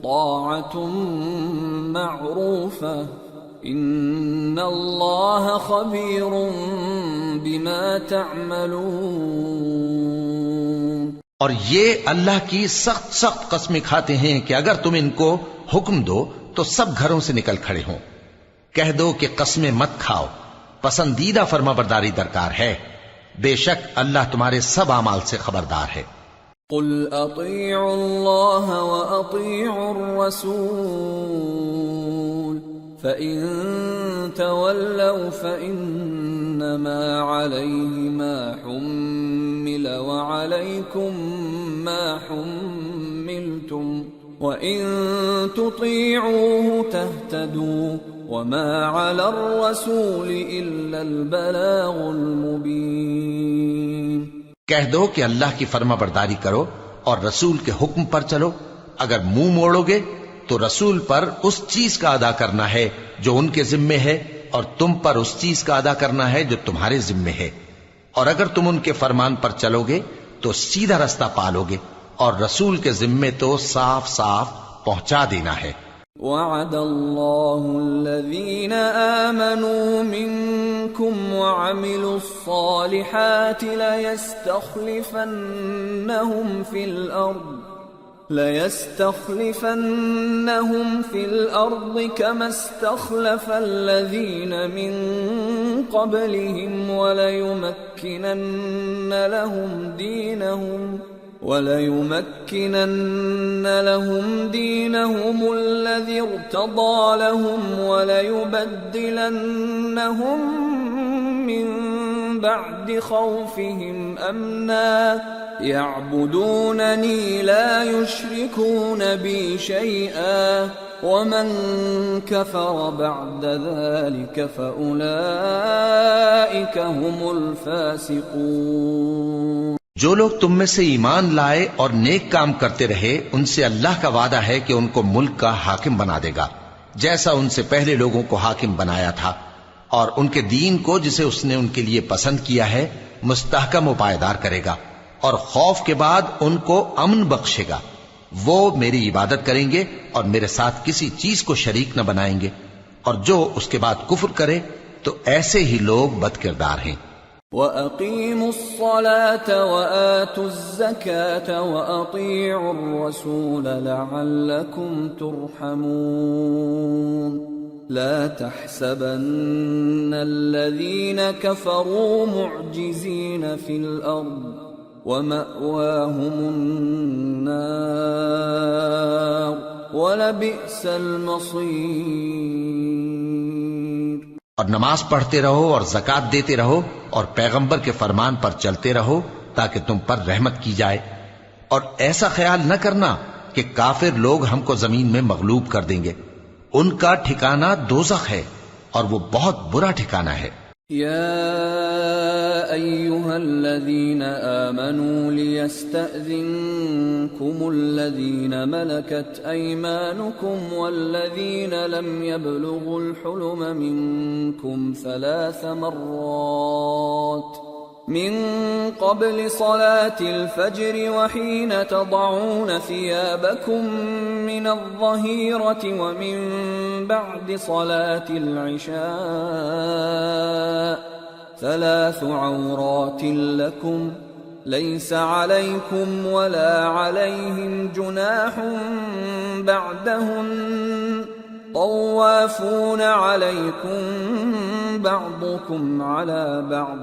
طَاعَةٌ مَّعْرُوفَةٌ إِنَّ اللَّهَ خَبِيرٌ بِمَا تَعْمَلُونَ۔ اور یہ اللہ کی سخت سخت قسمیں کھاتے ہیں کہ اگر تم ان کو حکم دو تو سب گھروں سے نکل کھڑے ہوں۔ کہہ دو کہ قسمیں مت کھاؤ، پسندیدہ فرما برداری درکار ہے، بے شک اللہ تمہارے سب اعمال سے خبردار ہے۔ قل اطیعوا اللہ واطیعوا الرسول فإن تولوا فإنما عليه ما حمل وعليكم ما حملتم وَإِن تُطِيعُوهُ تَهْتَدُوا وَمَا عَلَى الرَّسُولِ إِلَّا الْبَلَاغُ الْمُبِينُ۔ کہہ دو کہ اللہ کی فرما برداری کرو اور رسول کے حکم پر چلو، اگر منہ موڑو گے تو رسول پر اس چیز کا ادا کرنا ہے جو ان کے ذمے ہے اور تم پر اس چیز کا ادا کرنا ہے جو تمہارے ذمے ہے، اور اگر تم ان کے فرمان پر چلو گے تو سیدھا رستہ پالو گے، اور رسول کے ذمے تو صاف صاف پہنچا دینا ہے۔ وعد اللہ الذین آمنوا منکم وعملوا الصالحات لَيَسْتَخْلِفَنَّهُمْ فِي الْأَرْضِ كَمَا اسْتَخْلَفَ الَّذِينَ مِنْ قَبْلِهِمْ وَلَيُمَكِّنَنَّ لَهُمْ دِينَهُمُ الَّذِي ارْتَضَىٰ لَهُمْ وَلَيُبَدِّلَنَّهُمْ مِنْ بَعْدِ خَوْفِهِمْ أَمْنًا يَعْبُدُونَنِي لَا يُشْرِكُونَ بِي شَيْئًا وَمَنْ كَفَرَ بَعْدَ ذَلِكَ فَأُولَئِكَ هُمُ الْفَاسِقُونَ۔ جو لوگ تم میں سے ایمان لائے اور نیک کام کرتے رہے ان سے اللہ کا وعدہ ہے کہ ان کو ملک کا حاکم بنا دے گا، جیسا ان سے پہلے لوگوں کو حاکم بنایا تھا، اور ان کے دین کو جسے اس نے ان کے لیے پسند کیا ہے مستحکم و پائیدار کرے گا، اور خوف کے بعد ان کو امن بخشے گا۔ وہ میری عبادت کریں گے اور میرے ساتھ کسی چیز کو شریک نہ بنائیں گے، اور جو اس کے بعد کفر کرے تو ایسے ہی لوگ بد کردار ہیں۔ وَأَقِيمُوا الصَّلَاةَ وَآتُوا الزَّكَاةَ وَأَطِيعُوا الرَّسُولَ لَعَلَّكُمْ تُرْحَمُونَ۔ لا تحسبن الذين كفروا معجزين في الأرض ومأواهم النار وَلَبِئْسَ الْمَصِيرُ۔ اور نماز پڑھتے رہو اور زکوٰۃ دیتے رہو اور پیغمبر کے فرمان پر چلتے رہو تاکہ تم پر رحمت کی جائے، اور ایسا خیال نہ کرنا کہ کافر لوگ ہم کو زمین میں مغلوب کر دیں گے، ان کا ٹھکانہ دوزخ ہے اور وہ بہت برا ٹھکانہ ہے۔ یا ایھا الذین آمنوا لیستأذنکم الذین ملکت ایمانکم والذین لم یبلغوا الحلم منکم 3 مرات من قبل صلاة الفجر وحين تضعون ثيابكم من الظهيرة ومن بعد صلاة العشاء 3 عورات لكم ليس عليكم ولا عليهم جناح بعدهن طوافون عليكم بعضكم على بعض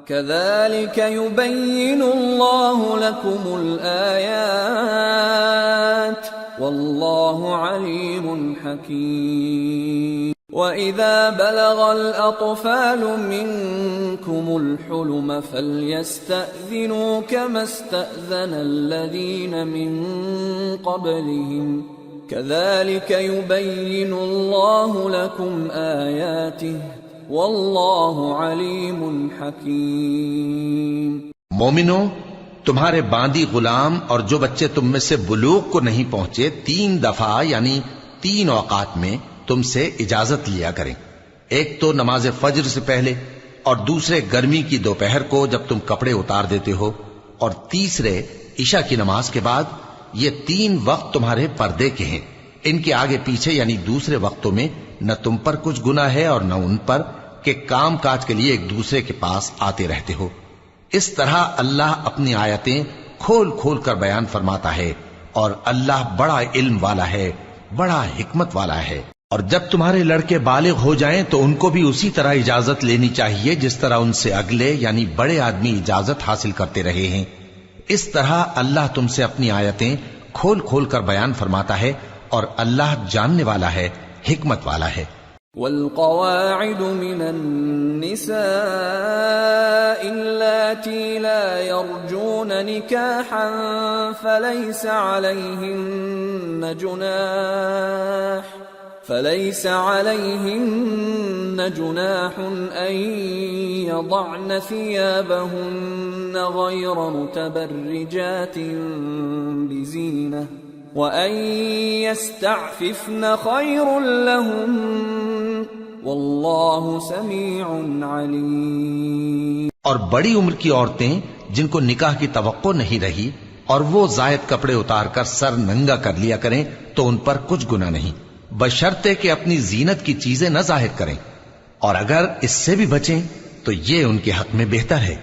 كذلك يبين الله لكم الآيات والله عليم حكيم وَإِذَا بَلَغَ الْأَطْفَالُ مِنكُمُ الْحُلُمَ فَلْيَسْتَأْذِنُوا كَمَا اسْتَأْذَنَ الَّذِينَ مِن قَبْلِهِمْ كَذَلِكَ يُبَيِّنُ اللَّهُ لَكُمْ آيَاتِهِ وَاللَّهُ عَلِيمٌ حَكِيمٌ۔ مومنو، تمہارے باندی غلام اور جو بچے تم میں سے بلوغ کو نہیں پہنچے 3 دفعہ یعنی 3 اوقات میں تم سے اجازت لیا کریں، ایک تو نماز فجر سے پہلے، اور دوسرے گرمی کی دوپہر کو جب تم کپڑے اتار دیتے ہو، اور تیسرے عشاء کی نماز کے بعد۔ یہ 3 وقت تمہارے پردے کے ہیں، ان کے آگے پیچھے یعنی دوسرے وقتوں میں نہ تم پر کچھ گناہ ہے اور نہ ان پر کہ کام کاج کے لیے ایک دوسرے کے پاس آتے رہتے ہو۔ اس طرح اللہ اپنی آیتیں کھول کھول کر بیان فرماتا ہے، اور اللہ بڑا علم والا ہے، بڑا حکمت والا ہے۔ اور جب تمہارے لڑکے بالغ ہو جائیں تو ان کو بھی اسی طرح اجازت لینی چاہیے جس طرح ان سے اگلے یعنی بڑے آدمی اجازت حاصل کرتے رہے ہیں۔ اس طرح اللہ تم سے اپنی آیتیں کھول کھول کر بیان فرماتا ہے، اور اللہ جاننے والا ہے، حکمت والا ہے۔ والقواعد من النساء اللاتي لا يرجون نكاحا فليس عليهن جناح أن يضعن ثيابهن غير متبرجات بزينة وأن يستعففن خير لهم والله سميع عليم۔ اور بڑی عمر کی عورتیں جن کو نکاح کی توقع نہیں رہی اور وہ زائد کپڑے اتار کر سر ننگا کر لیا کریں تو ان پر کچھ گناہ نہیں، بشرطے کہ اپنی زینت کی چیزیں نہ ظاہر کریں، اور اگر اس سے بھی بچیں تو یہ ان کے حق میں بہتر ہے،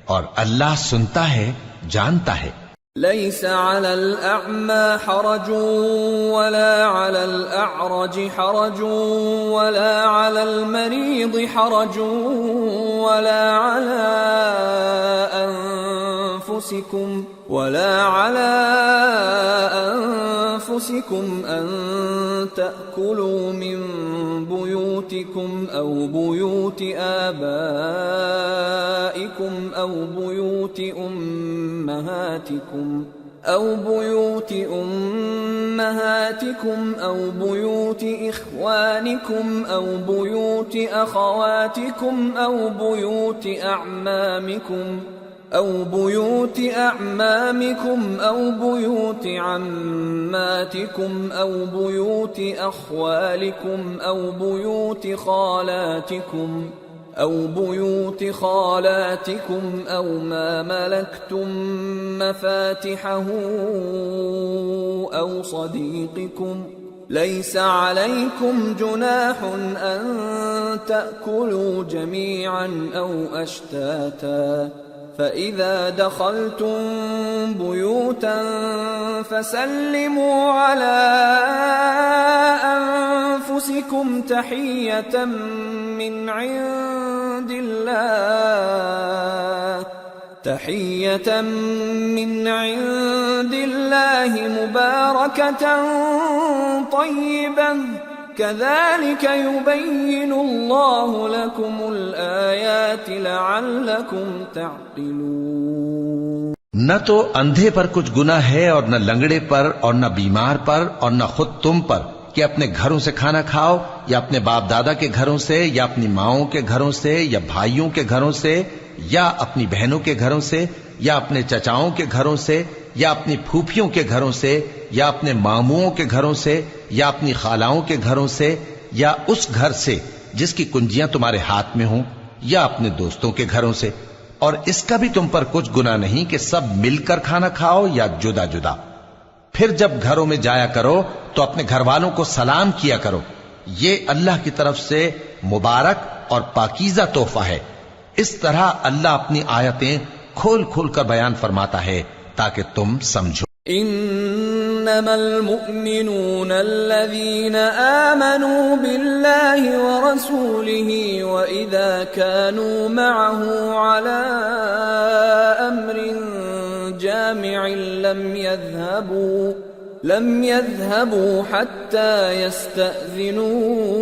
اور اللہ سنتا ہے، جانتا ہے۔ ليس على الأعمى حرج ولا على الأعرج حرج ولا على المريض حرج ولا على أنفسكم أن تأكلوا من بيوتكم أو بيوت آبائكم أو بيوت أمهاتكم أو بيوت إخوانكم أو بيوت أخواتكم أو بيوت أعمامكم أو بيوت عماتكم أو بيوت أخوالكم أو بيوت خالاتكم أو ما ملكتم مفاتحه أو صديقكم ليس عليكم جناح أن تأكلوا جميعا أو أشتاتا فإذا دخلتم بيوتا فسلموا على أنفسكم تحية من عند الله مباركة طيبة كذلك يبين الله لكم الآيات لعلكم تعقلون۔ نہ تو اندھے پر کچھ گناہ ہے اور نہ لنگڑے پر اور نہ بیمار پر اور نہ خود تم پر کہ اپنے گھروں سے کھانا کھاؤ، یا اپنے باپ دادا کے گھروں سے، یا اپنی ماؤں کے گھروں سے، یا بھائیوں کے گھروں سے، یا اپنی بہنوں کے گھروں سے، یا اپنے چچاؤں کے گھروں سے، یا اپنی پھوپھیوں کے گھروں سے، یا اپنے ماموؤں کے گھروں سے، یا اپنی خالاؤں کے گھروں سے، یا اس گھر سے جس کی کنجیاں تمہارے ہاتھ میں ہوں، یا اپنے دوستوں کے گھروں سے، اور اس کا بھی تم پر کچھ گناہ نہیں کہ سب مل کر کھانا کھاؤ یا جدا جدا۔ پھر جب گھروں میں جایا کرو تو اپنے گھر والوں کو سلام کیا کرو، یہ اللہ کی طرف سے مبارک اور پاکیزہ تحفہ ہے۔ اس طرح اللہ اپنی آیتیں کھول کھول کر بیان فرماتا ہے تاکہ تم سمجھو۔ انما المؤمنون الذين آمنوا بالله ورسوله واذا كانوا معه على امر جامع لم يذهبوا حتى يستأذنوه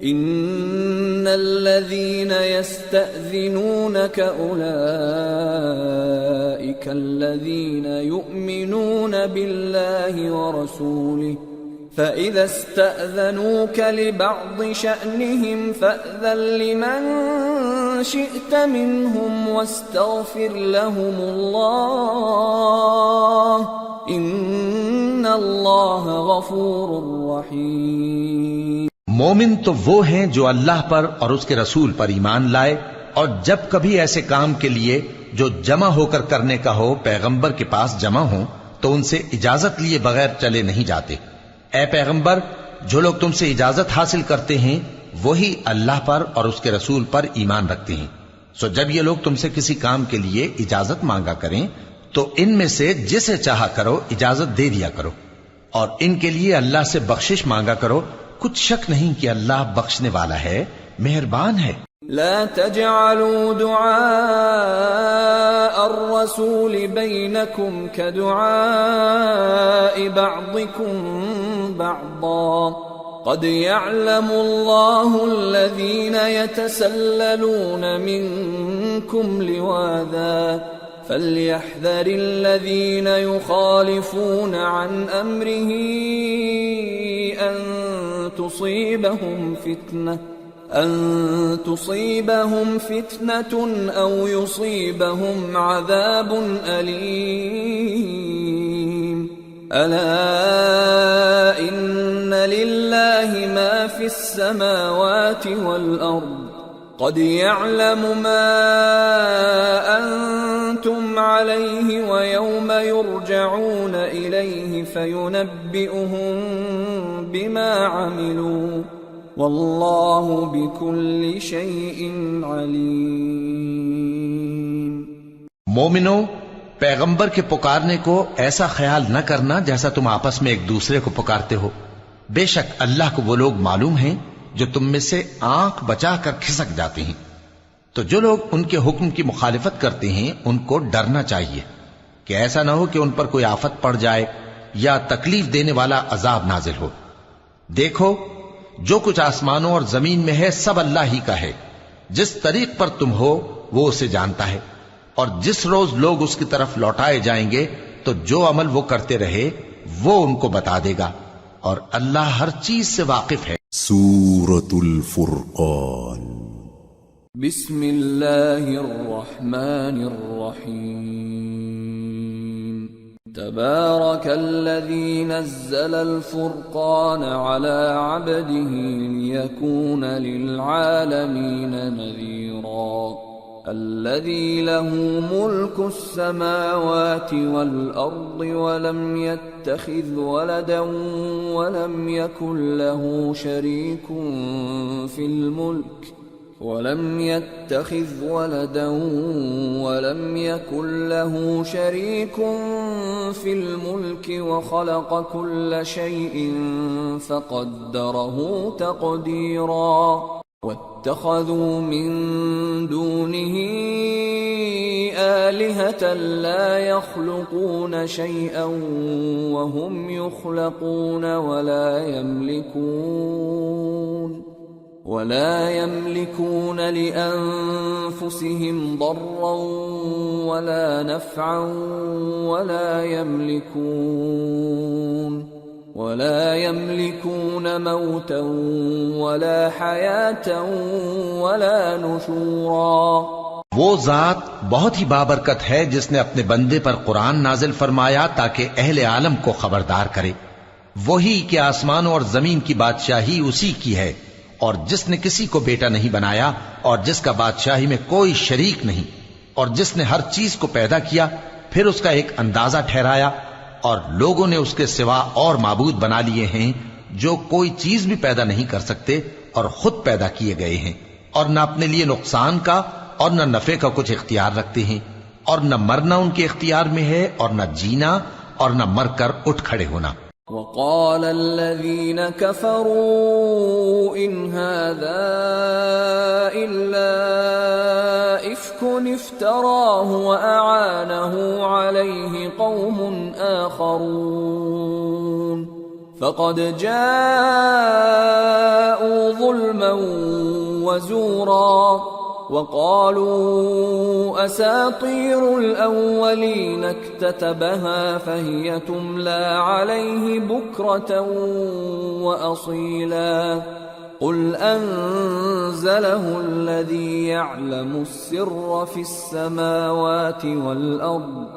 ان الذين يستأذنونك اولئك الذين يؤمنون بالله ورسوله فإذا استأذنوك لبعض شأنهم فأذن لمن شئت منهم واستغفر لهم الله إن الله غفور رحيم۔ مومن تو وہ ہیں جو اللہ پر اور اس کے رسول پر ایمان لائے، اور جب کبھی ایسے کام کے لیے جو جمع ہو کر کرنے کا ہو پیغمبر کے پاس جمع ہوں تو ان سے اجازت لیے بغیر چلے نہیں جاتے۔ اے پیغمبر، جو لوگ تم سے اجازت حاصل کرتے ہیں وہی اللہ پر اور اس کے رسول پر ایمان رکھتے ہیں، سو جب یہ لوگ تم سے کسی کام کے لیے اجازت مانگا کریں تو ان میں سے جسے چاہا کرو اجازت دے دیا کرو، اور ان کے لیے اللہ سے بخشش مانگا کرو، کچھ شک نہیں کہ اللہ بخشنے والا ہے، مہربان ہے۔ لا تجعلوا دعاء الرسول بينكم كدعاء بعضكم بعضا قد يعلم الله الذين يتسللون منكم لواذا فليحذر الذين يخالفون عن أمره أن تصيبهم فتنة أو يصيبهم عذاب أليم ألا إن لله ما في السماوات والأرض قد يعلم ما أنتم عليه ويوم يرجعون إليه فينبئهم بما عملوا واللہ بکل شیء علیم۔ مومنو، پیغمبر کے پکارنے کو ایسا خیال نہ کرنا جیسا تم آپس میں ایک دوسرے کو پکارتے ہو، بے شک اللہ کو وہ لوگ معلوم ہیں جو تم میں سے آنکھ بچا کر کھسک جاتے ہیں، تو جو لوگ ان کے حکم کی مخالفت کرتے ہیں ان کو ڈرنا چاہیے کہ ایسا نہ ہو کہ ان پر کوئی آفت پڑ جائے یا تکلیف دینے والا عذاب نازل ہو۔ دیکھو، جو کچھ آسمانوں اور زمین میں ہے سب اللہ ہی کا ہے، جس طریق پر تم ہو وہ اسے جانتا ہے، اور جس روز لوگ اس کی طرف لوٹائے جائیں گے تو جو عمل وہ کرتے رہے وہ ان کو بتا دے گا، اور اللہ ہر چیز سے واقف ہے۔ سورة الفرقان۔ بسم اللہ الرحمن الرحیم۔ تبارك الذي نزل الفرقان على عبده ليكون للعالمين نذيرا الذي له ملك السماوات والأرض ولم يتخذ ولدا ولم يكن له شريك في الملك ولم يتخذ ولدا ولم يكن له شريك في الملك وخلق كل شيء فقدره تقديرا واتخذوا من دونه آلهة لا يخلقون شيئا وهم يخلقون ولا يملكون لأنفسهم ضرا ولا نفعا ولا يملكون موتا ولا حياة ولا نشورا۔ وہ ذات بہت ہی بابرکت ہے جس نے اپنے بندے پر قرآن نازل فرمایا تاکہ اہل عالم کو خبردار کرے، وہی کہ آسمانوں اور زمین کی بادشاہی اسی کی ہے، اور جس نے کسی کو بیٹا نہیں بنایا اور جس کا بادشاہی میں کوئی شریک نہیں اور جس نے ہر چیز کو پیدا کیا پھر اس کا ایک اندازہ ٹھہرایا اور لوگوں نے اس کے سوا اور معبود بنا لیے ہیں جو کوئی چیز بھی پیدا نہیں کر سکتے اور خود پیدا کیے گئے ہیں اور نہ اپنے لیے نقصان کا اور نہ نفع کا کچھ اختیار رکھتے ہیں اور نہ مرنا ان کے اختیار میں ہے اور نہ جینا اور نہ مر کر اٹھ کھڑے ہونا. وقال الذين كفروا إن هذا إلا إفك افتراه وأعانه عليه قوم آخرون فقد جاءوا ظلما وزورا وقالوا أساطير الأولين اكتتبها فهي تملى عليه بكرة وأصيلا قل أنزله الذي يعلم السر في السماوات والأرض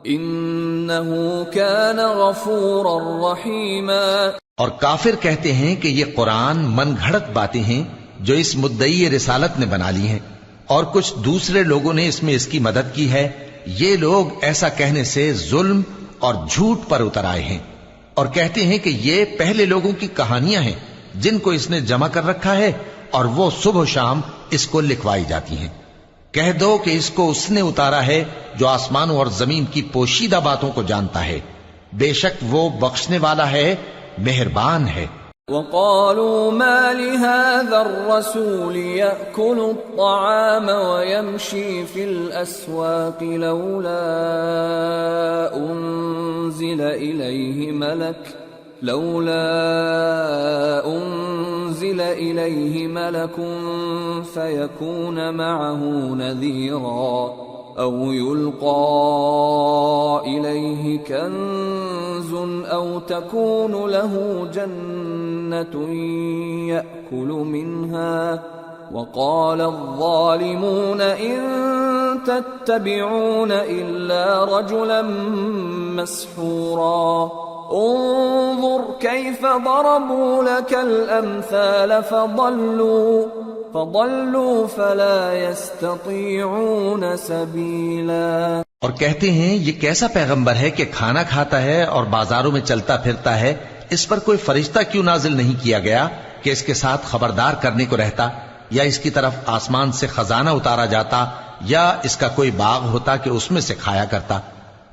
إنه كان غفورا رحيما. اور کافر کہتے ہیں کہ یہ قرآن من گھڑت باتیں ہیں جو اس مدعی رسالت نے بنا لی ہیں اور کچھ دوسرے لوگوں نے اس میں اس کی مدد کی ہے. یہ لوگ ایسا کہنے سے ظلم اور جھوٹ پر اتر آئے ہیں اور کہتے ہیں کہ یہ پہلے لوگوں کی کہانیاں ہیں جن کو اس نے جمع کر رکھا ہے اور وہ صبح و شام اس کو لکھوائی جاتی ہیں. کہہ دو کہ اس کو اس نے اتارا ہے جو آسمانوں اور زمین کی پوشیدہ باتوں کو جانتا ہے. بے شک وہ بخشنے والا ہے، مہربان ہے. وقالوا ما لهذا الرسول يأكل الطعام ويمشي في الأسواق لولا أنزل إليه ملك فيكون معه نذيرا أو يلقى إليه كنز أو تكون له جنة يأكل منها وقال الظالمون إن تتبعون إلا رجلا مسحورا انظر كيف ضربوا لك الأمثال فضلوا فلا يستطيعون سبيلا. اور کہتے ہیں یہ کیسا پیغمبر ہے کہ کھانا کھاتا ہے اور بازاروں میں چلتا پھرتا ہے، اس پر کوئی فرشتہ کیوں نازل نہیں کیا گیا کہ اس کے ساتھ خبردار کرنے کو رہتا، یا اس کی طرف آسمان سے خزانہ اتارا جاتا، یا اس کا کوئی باغ ہوتا کہ اس میں سے کھایا کرتا.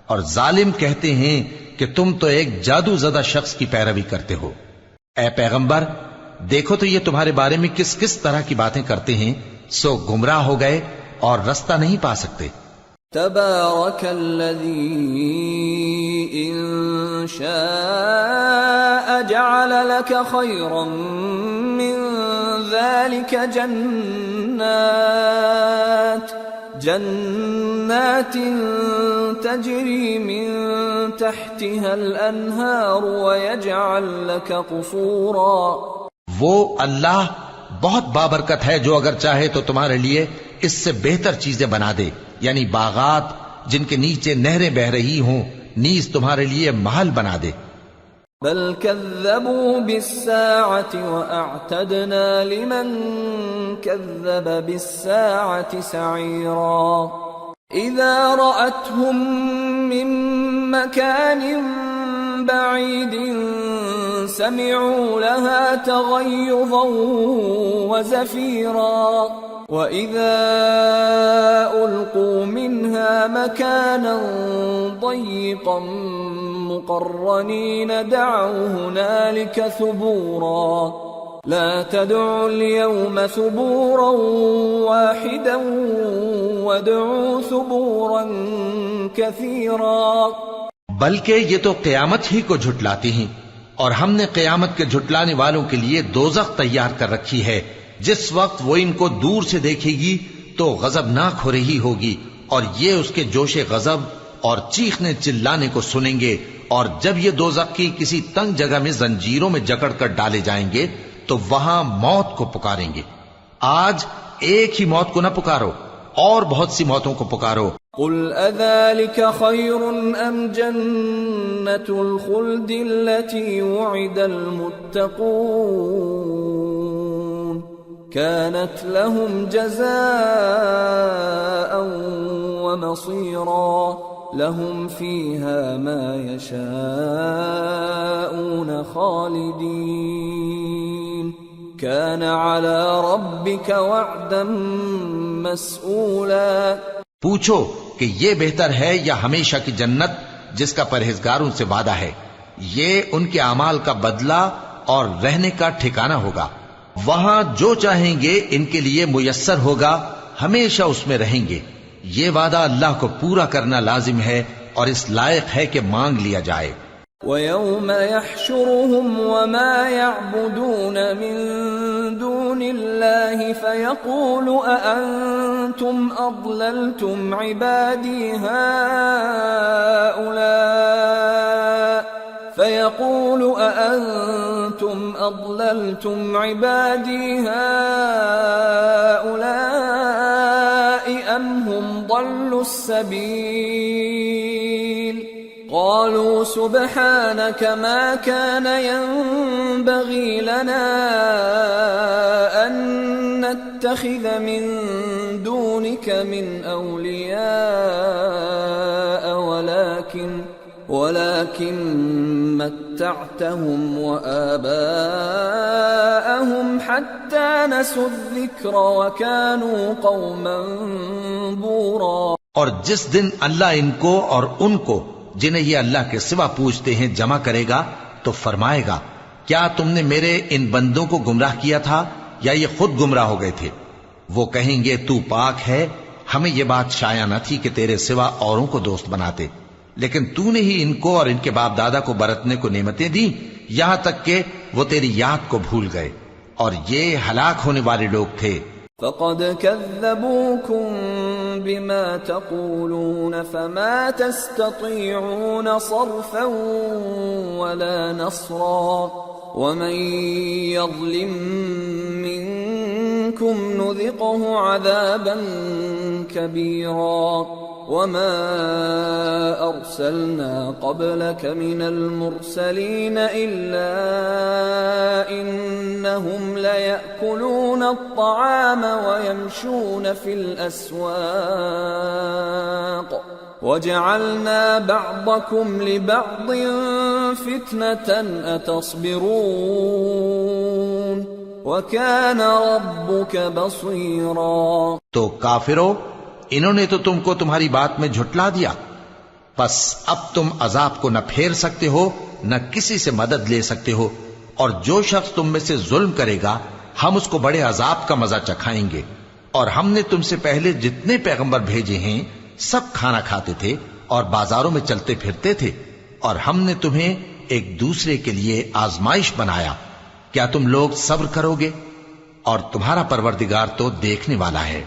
اور ظالم کہتے ہیں کہ تم تو ایک جادو زدہ شخص کی پیروی کرتے ہو. اے پیغمبر دیکھو تو یہ تمہارے بارے میں کس کس طرح کی باتیں کرتے ہیں، سو گمراہ ہو گئے اور رستہ نہیں پا سکتے. تبارك الذي إن شاء جعل لك خيرا من ذلك جنات تجري من تحتها الأنهار ويجعل لك قصورا. وہ اللہ بہت بابرکت ہے جو اگر چاہے تو تمہارے لیے اس سے بہتر چیزیں بنا دے، یعنی باغات جن کے نیچے نہریں بہ رہی ہوں، نیز تمہارے لیے محل بنا دے. بل كذبوا بالساعة وأعتدنا لمن كذب بالساعة سعيرا. إذا رأتهم من مكان بعيد سمعوا لها تغيظا وزفيرا وإذا ألقوا منها مكانا ضيقا مقرنين دعوا هنالك ثبورا لا تدعوا اليوم ثبورا واحدا وادعوا ثبورا كثيرا. بلکہ یہ تو قیامت ہی کو جھٹلاتی ہیں، اور ہم نے قیامت کے جھٹلانے والوں کے لیے دوزخ تیار کر رکھی ہے. جس وقت وہ ان کو دور سے دیکھے گی تو غضبناک ہو رہی ہوگی، اور یہ اس کے جوش غضب اور چیخنے چلانے کو سنیں گے. اور جب یہ دوزخ کی کسی تنگ جگہ میں زنجیروں میں جکڑ کر ڈالے جائیں گے تو وہاں موت کو پکاریں گے. آج ایک ہی موت کو نہ پکارو، اور بہت سی موتوں کو پکارو. قل اذلك خير ام جنة الخلد التي وعد المتقون كانت لهم جزاء ومصيرا لهم فيها ما يشاءون خالدين كان على ربك وعدا مسئولا. پوچھو کہ یہ بہتر ہے یا ہمیشہ کی جنت جس کا پرہیزگاروں سے وعدہ ہے؟ یہ ان کے اعمال کا بدلہ اور رہنے کا ٹھکانہ ہوگا. وہاں جو چاہیں گے ان کے لیے میسر ہوگا، ہمیشہ اس میں رہیں گے. یہ وعدہ اللہ کو پورا کرنا لازم ہے اور اس لائق ہے کہ مانگ لیا جائے. وَيَوْمَ يَحْشُرُهُمْ وَمَا يَعْبُدُونَ مِن دُونِ اللَّهِ فَيَقُولُ أَأَنْتُمْ أَضْلَلْتُمْ عِبَادِي هَؤُلَاءِ أَمْ هُمْ ضَلُّوا السَّبِيلَ قالوا سبحانك ما كان ينبغي لنا أن نتخذ من دونك من أولياء ولكن متعتهم وآباءهم حتى نسوا الذكر وكانوا قوما بورا. اور جس دن اللہ ان کو اور ان کو جنہیں یہ اللہ کے سوا پوچھتے ہیں جمع کرے گا تو فرمائے گا، کیا تم نے میرے ان بندوں کو گمراہ کیا تھا یا یہ خود گمراہ ہو گئے تھے؟ وہ کہیں گے تو پاک ہے، ہمیں یہ بات شایع نہ تھی کہ تیرے سوا اوروں کو دوست بناتے، لیکن تو نے ہی ان کو اور ان کے باپ دادا کو برتنے کو نعمتیں دی یہاں تک کہ وہ تیری یاد کو بھول گئے، اور یہ ہلاک ہونے والے لوگ تھے. فقد كذبوكم بما تقولون فما تستطيعون صرفا ولا نصرا ومن يظلم منكم نذقه عذابا كبيرا. وما أرسلنا قبلك من المرسلين إلا إنهم ليأكلون الطعام ويمشون في الأسواق وجعلنا بعضكم لبعض فتنة أتصبرون وكان ربك بصيرا. تو کافرو، انہوں نے تو تم کو تمہاری بات میں جھٹلا دیا، بس اب تم عذاب کو نہ پھیر سکتے ہو نہ کسی سے مدد لے سکتے ہو، اور جو شخص تم میں سے ظلم کرے گا ہم اس کو بڑے عذاب کا مزہ چکھائیں گے. اور ہم نے تم سے پہلے جتنے پیغمبر بھیجے ہیں سب کھانا کھاتے تھے اور بازاروں میں چلتے پھرتے تھے، اور ہم نے تمہیں ایک دوسرے کے لیے آزمائش بنایا. کیا تم لوگ صبر کرو گے؟ اور تمہارا پروردگار تو دیکھنے والا ہے.